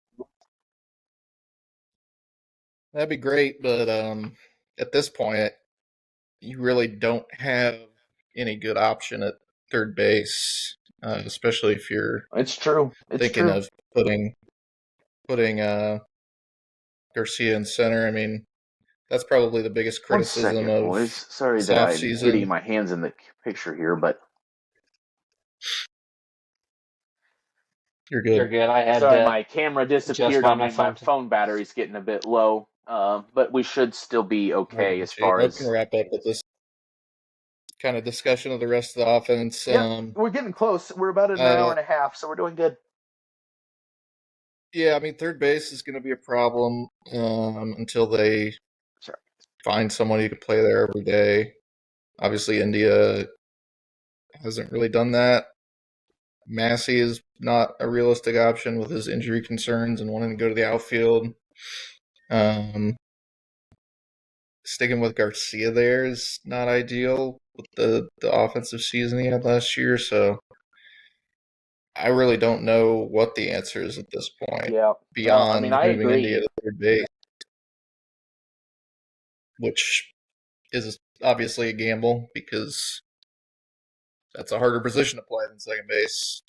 that'd be great, but at this point, you really don't have any good option at third base, especially if you're It's true. thinking of putting Garcia in center. I mean, that's probably the biggest 1 criticism second, of boys. Sorry this that I'm getting offseason. my hands in the picture here, but You're You're good. good. I had sorry, to my camera adjust disappeared my on me. My microphone. phone battery's getting a bit low, but we should still be I okay as got you. far I can as. wrap up with this kind of discussion of the rest of the offense. Yep, we're getting close. We're about an hour Uh, and a half, so we're doing good. yeah, I mean, third base is going to be a problem until they Sorry. find someone who can play there every day. Obviously, India hasn't really done that. Massey is not a realistic option with his injury concerns and wanting to go to the outfield. Um, Sticking with Garcia there is not ideal with the offensive season he had last year. So I really don't know what the answer is at this point Yeah. No, I mean, beyond I moving India agree. to third base, which is obviously a gamble because that's a harder position to play than second base.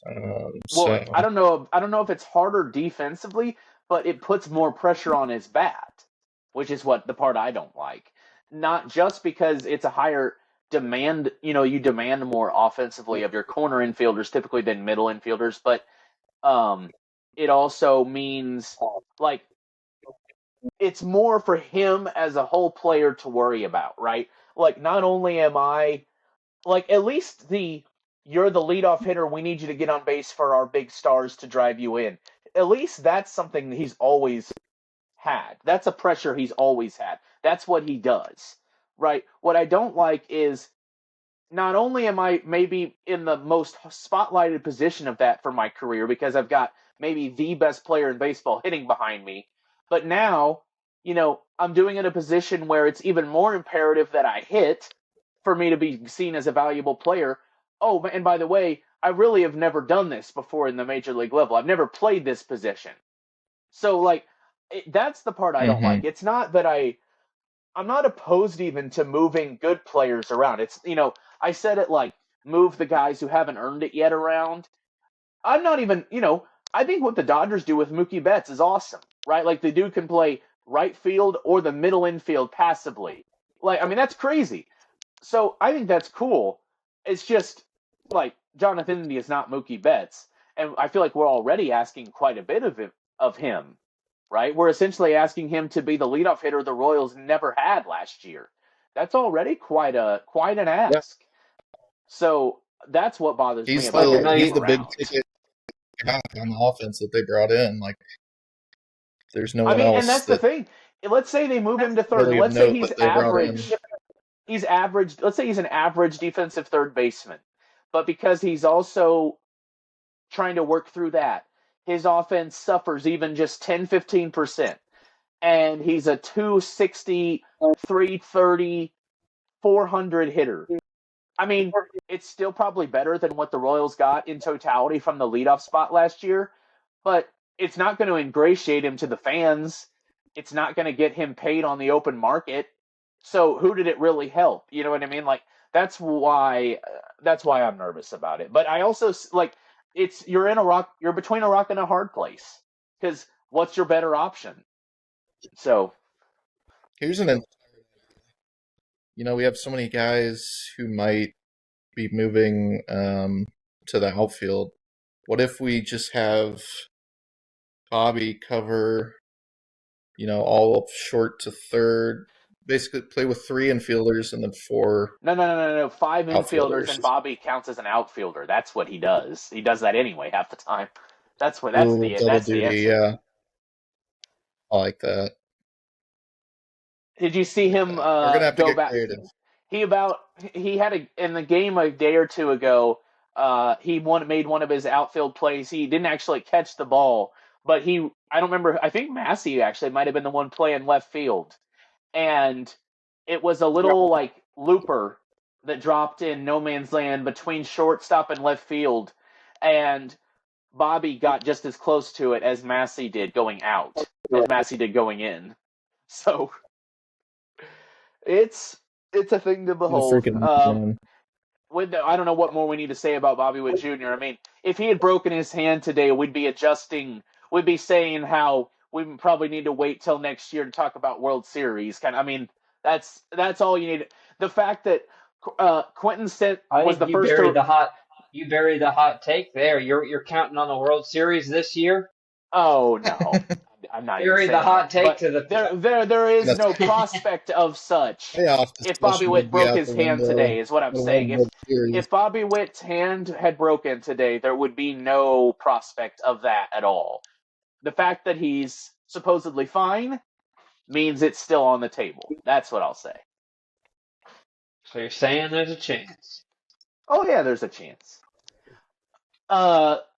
Well, So I don't know. I don't know if it's harder defensively, but it puts more pressure on his bat, which is what the part I don't like. Not just because it's a higher demand. You demand more offensively of your corner infielders typically than middle infielders, but um, it also means like it's more for him as a whole player to worry about, right? Like, not only am I like at least you're the leadoff hitter. We need you to get on base for our big stars to drive you in. At least that's something that he's always had. That's a pressure he's always had. That's what he does, right? What I don't like is not only am I maybe in the most spotlighted position of that for my career because I've got maybe the best player in baseball hitting behind me, but now, I'm doing it in a position where it's even more imperative that I hit for me to be seen as a valuable player. Oh, and by the way, I really have never done this before in the major league level. I've never played this position. So, like, that's the part I don't hmm like. It's not that I'm not opposed even to moving good players around. It's, I said it like move the guys who haven't earned it yet around. I'm not even, I think what the Dodgers do with Mookie Betts is awesome, right? Like the dude can play right field or the middle infield passively. Like, I mean, that's crazy. So I think that's cool. It's just like Jonathan India is not Mookie Betts, and I feel like we're already asking quite a bit of him, right? We're essentially asking him to be the leadoff hitter the Royals never had last year. That's already quite an yeah, ask. So That's what bothers me He's about Like, him no, the being he's you, the big around. ticket guy on the offense that they brought in. Like, there's no I one mean, and else that's the that thing. Let's say they move him to third. really of Let's say note he's that they brought in. average. He's average. Let's say he's an average defensive third baseman, but because he's also trying to work through that, his offense suffers even just 10-15%. And he's a 260, 330, 400 hitter. I mean, it's still probably better than what the Royals got in totality from the leadoff spot last year, but it's not going to ingratiate him to the fans. It's not going to get him paid on the open market. So who did it really help? You know what I mean? Like that's why I'm nervous about it. But I also like you're between a rock and a hard place because what's your better option? So Here's we have so many guys who might be moving to the outfield. What if we just have Bobby cover, all of short to third, basically play with 3 infielders and then 4 no. 5 infielders and outfielders? Bobby counts as an outfielder. That's what he does. He does that anyway half the time. That's Ooh, double that's the duty, answer. yeah. I like that. Did you see him We're gonna have to go get back? creative. He had in the game a day or two ago. He made one of his outfield plays. He didn't actually catch the ball, but I don't remember. I think Massey actually might have been the one playing left field, and it was a little like looper that dropped in no man's land between shortstop and left field, and Bobby got just as close to it as Massey did going out, as Massey did going in. So it's a thing to The behold. freaking man. I don't know what more we need to say about Bobby Witt Jr. I mean, if he had broken his hand today, we'd be adjusting. We'd be saying how we probably need to wait till next year to talk about World Series. I mean, that's all you need. The fact that Quentin I was think the first to. you buried the hot take there. You're counting on the World Series this year. Oh no, I'm not even Buried the saying hot that. take But to the there is That's no prospect of such. playoff If Bobby discussion Witt would be broke out his the hand window. today, is what I'm Let alone saying. World Series. If Bobby Witt's hand had broken today, there would be no prospect of that at all. The fact that he's supposedly fine means it's still on the table. That's what I'll say. So you're saying there's a chance. Oh yeah, there's a chance.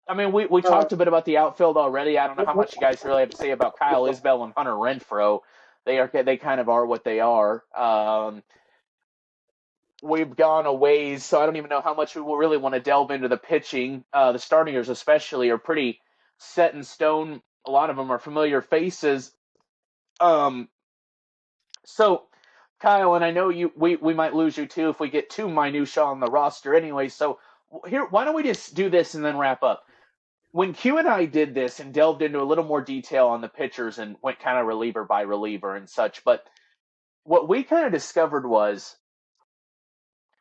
I mean, we talked a bit about the outfield already. I don't know how much you guys really have to say about Kyle Isbell and Hunter Renfroe. They kind of are what they are. We've gone a ways, so I don't even know how much we will really want to delve into the pitching. The starters, especially, are pretty set in stone. A lot of them are familiar faces. Um, so, Kyle, and I know we might lose you too if we get too minutia on the roster anyway. So here, why don't we just do this and then wrap up? When Q and I did this and delved into a little more detail on the pitchers and went kind of reliever by reliever and such, but what we kind of discovered was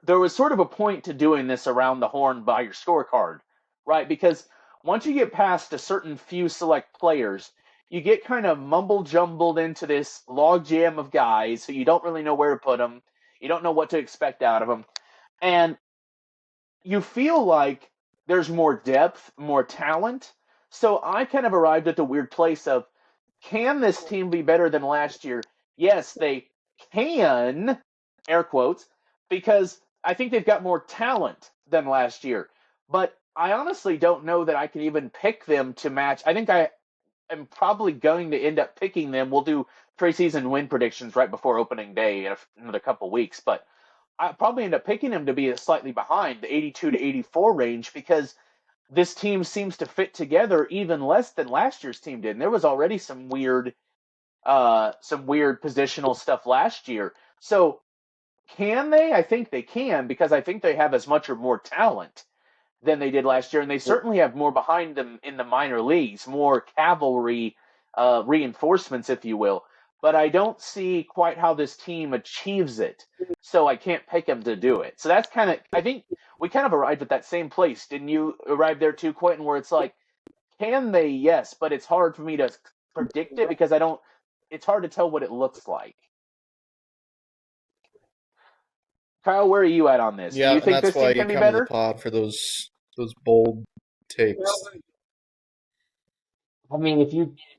there was sort of a point to doing this around the horn by your scorecard, right? Because once you get past a certain few select players, you get kind of mumble jumbled into this log jam of guys who you don't really know where to put them. You don't know what to expect out of them. And you feel like there's more depth, more talent. So I kind of arrived at the weird place of, can this team be better than last year? Yes, they can, air quotes, because I think they've got more talent than last year. But I honestly don't know that I can even pick them to match. I think I am probably going to end up picking them. We'll do preseason win predictions right before opening day in another couple weeks, but I probably end up picking them to be slightly behind the 82 to 84 range because this team seems to fit together even less than last year's team did. And there was already some weird positional stuff last year. So can they? I think they can because I think they have as much or more talent than they did last year, and they certainly have more behind them in the minor leagues, more cavalry reinforcements, if you will. But I don't see quite how this team achieves it, so I can't pick them to do it. So that's kind of, I think we kind of arrived at that same place. Didn't you arrive there too, Quentin, where it's like, can they? Yes, but it's hard for me to predict it because it's hard to tell what it looks like. Kyle, where are you at on this? Do Yeah, you and think that's this why team you can be come to the better? pod for those bold takes. I mean,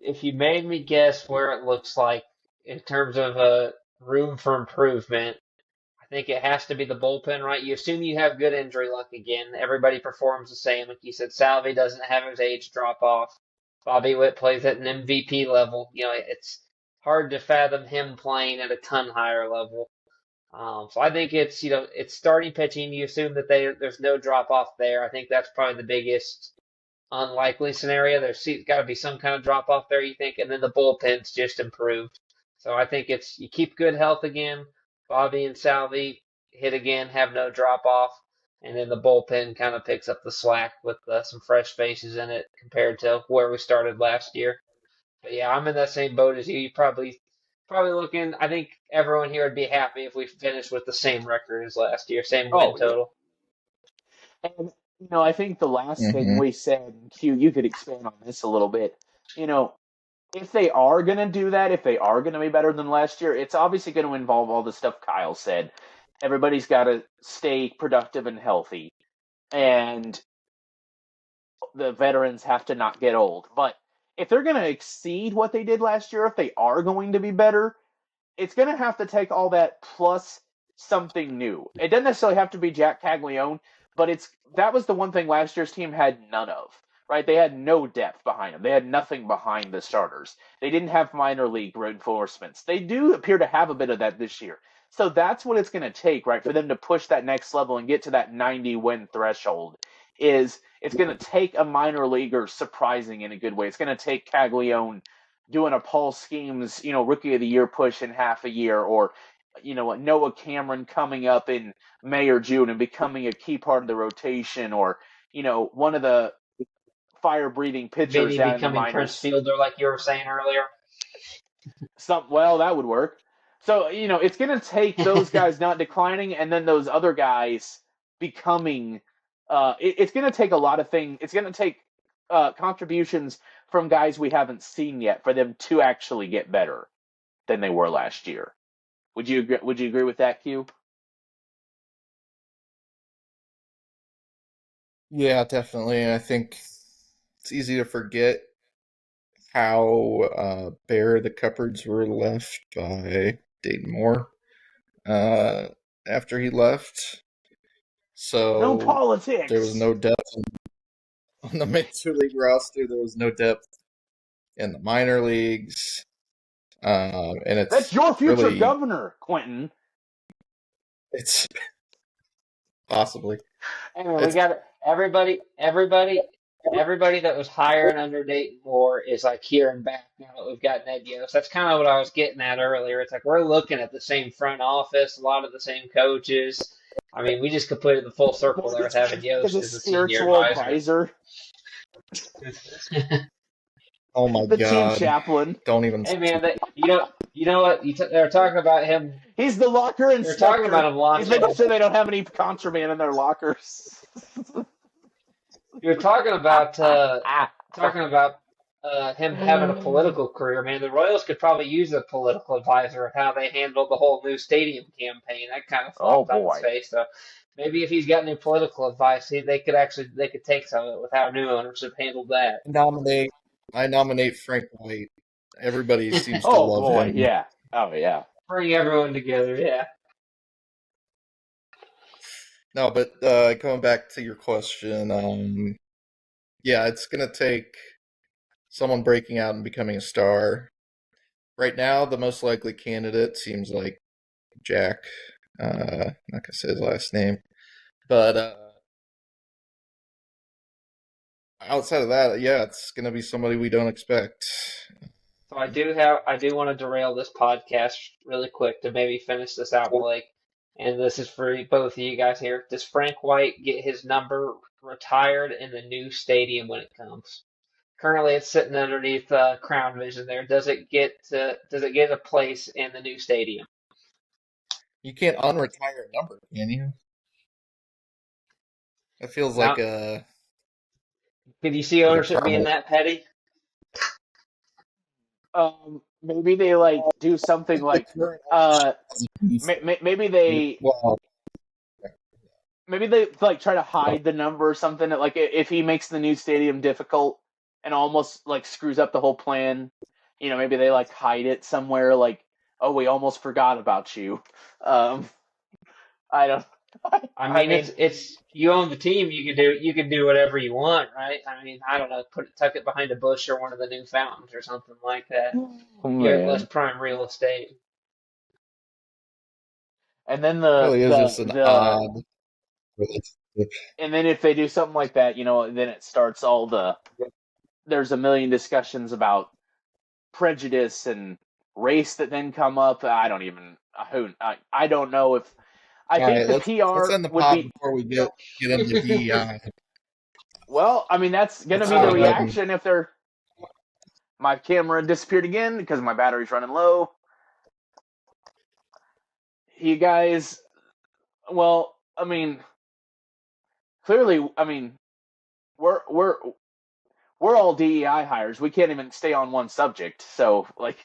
if you made me guess where it looks like in terms of room for improvement, I think it has to be the bullpen, right? You assume you have good injury luck again. Everybody performs the same. Like you said, Salvi doesn't have his age drop off. Bobby Witt plays at an MVP level. You know, it's hard to fathom him playing at a ton higher level. So I think it's starting pitching. You assume that there's no drop off there. I think that's probably the biggest unlikely scenario. There's got to be some kind of drop off there, you think, and then the bullpen's just improved. So I think it's you keep good health again. Bobby and Salvi hit again, have no drop off, and then the bullpen kind of picks up the slack with some fresh faces in it compared to where we started last year. But yeah, I'm in that same boat as you. You probably looking. I think everyone here would be happy if we finished with the same record as last year, same win Oh, yeah. total. And, I think the last thing Hmm. we said, Q, you could expand on this a little bit. If they are going to do that, if they are going to be better than last year, it's obviously going to involve all the stuff Kyle said. Everybody's got to stay productive and healthy, and the veterans have to not get old. But if they're going to exceed what they did last year, if they are going to be better, it's going to have to take all that plus something new. It doesn't necessarily have to be Jack Caglione, but that was the one thing last year's team had none of. Right? They had no depth behind them. They had nothing behind the starters. They didn't have minor league reinforcements. They do appear to have a bit of that this year. So that's what it's going to take, right, for them to push that next level and get to that 90 win threshold. It's going to take a minor leaguer surprising in a good way. It's going to take Caglione doing a Paul Schemes, rookie of the year push in half a year, or Noah Cameron coming up in May or June and becoming a key part of the rotation, or one of the fire-breathing pitchers Maybe down in the becoming Prince minors. Fielder, like you were saying earlier. Well, that would work. So, it's going to take those guys not declining and then those other guys becoming. It's going to take a lot of things. It's going to take contributions from guys we haven't seen yet for them to actually get better than they were last year. Would you agree with that, Q? Yeah, definitely. I think it's easy to forget how bare the cupboards were left by Dayton Moore after he left. No So there was politics. no depth on the major league roster. There was no depth in the minor leagues, and That's it's your future really governor, Quentin. it's possibly Anyway, we it's got everybody that was hired under Dayton Moore is like here and back now that we've got Ned Yost. That's kind of what I was getting at earlier. It's like we're looking at the same front office, a lot of the same coaches. I mean, we just completed the full circle there with having As Yost a as the senior spiritual advisor. advisor, oh my the team god! chaplain. Don't even. Hey man, you know what? They're talking about him. He's the locker They're talking about inspector. him He's launching. making sure they don't have any contraband in their lockers. You're talking about him having a political career, man. The Royals could probably use a political advisor of how they handled the whole new stadium campaign. That kind of Oh flopped on its boy. face. So maybe if he's got new political advice, they could take some of it with how new ownership handled that. I nominate Frank White. Everybody seems to Oh love boy. him. Yeah. Oh yeah. Bring everyone together, yeah. No, but going back to your question, yeah, it's gonna take someone breaking out and becoming a star. Right now, the most likely candidate seems like Jack. Not gonna say his last name, but outside of that, yeah, it's gonna be somebody we don't expect. So I do want to derail this podcast really quick to maybe finish this out, Blake. And this is for both of you guys here. Does Frank White get his number retired in the new stadium when it comes? Currently, it's sitting underneath Crown Vision there. Does it get a place in the new stadium? You can't unretire a number, can you? That feels like Now, a could you see ownership being prominent. that petty? Maybe they do something like The current maybe they well, maybe they like try to hide the number or something. Like if he makes the new stadium difficult and almost like screws up the whole plan, maybe they like hide it somewhere. Like, oh, we almost forgot about you. I don't. I I mean, mean, it's you own the team. You can do whatever you want, right? I mean, I don't know, tuck it behind a bush or one of the new fountains or something like that. oh, You have less man. prime real estate. And then Really is just an odd relationship. and then if they do something like that, then it starts there's a million discussions about prejudice and race that then come up. I don't know if I All think right, the let's PR end the would pod be before we get into DEI. well. I mean, that's gonna Let's be do the it. reaction if they're. My camera disappeared again because my battery's running low. You guys, well, I mean, clearly, I mean, we're we're we're all DEI hires. We can't even stay on one subject. So, like,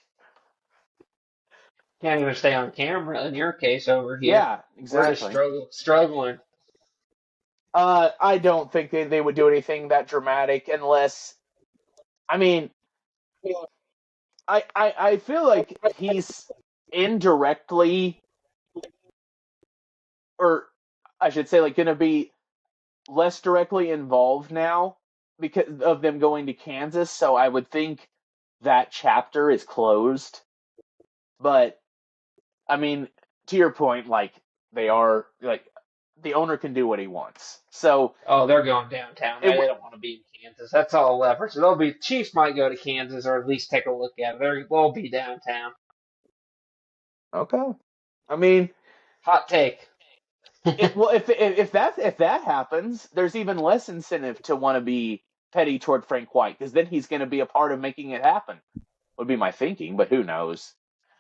Can't even stay on camera in your case over here. yeah, We're just exactly. struggling. I don't think they would do anything that dramatic unless, I mean, I feel like he's indirectly, or I should say, like, going to be less directly involved now because of them going to Kansas. So I would think that chapter is closed. But I mean, to your point, like they are like the owner can do what he wants. So Oh, they're going downtown. it They don't want to be in Kansas. That's all leverage. So Chiefs might go to Kansas or at least take a look at it. They'll be downtown. okay. I mean, Hot take. if that happens, there's even less incentive to want to be petty toward Frank White because then he's going to be a part of making it happen. Would be my thinking, but who knows?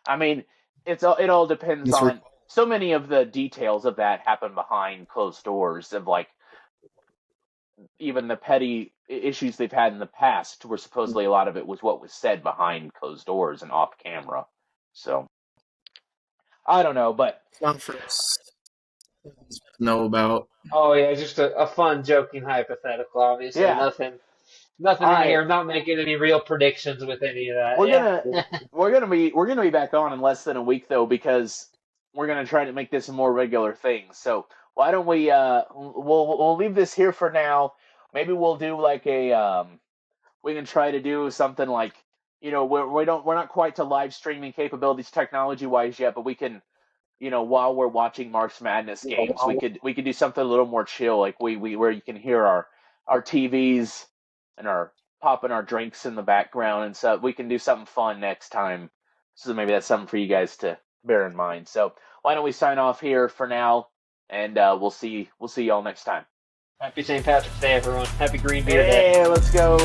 I mean, it all depends This re- on so many of the details of that happen behind closed doors of like even the petty issues they've had in the past were supposedly a lot of it was what was said behind closed doors and off camera. So I don't know, but Not for us to know about. Oh yeah, just a fun, joking hypothetical. Obviously, yeah. nothing All in here. right. I'm not making any real predictions with any of that. We're Yeah. gonna we're gonna be back on in less than a week though because we're gonna try to make this a more regular thing. So why don't we'll leave this here for now. Maybe we'll do like we can try to do something like we're not quite to live streaming capabilities technology wise yet, but we can while we're watching March Madness games we could do something a little more chill like we where you can hear our TVs and our popping our drinks in the background and so we can do something fun next time. So maybe that's something for you guys to bear in mind. So why don't we sign off here for now and we'll see y'all next time. Happy St. Patrick's Day, everyone. Happy Green Beer Day. Hey, let's go.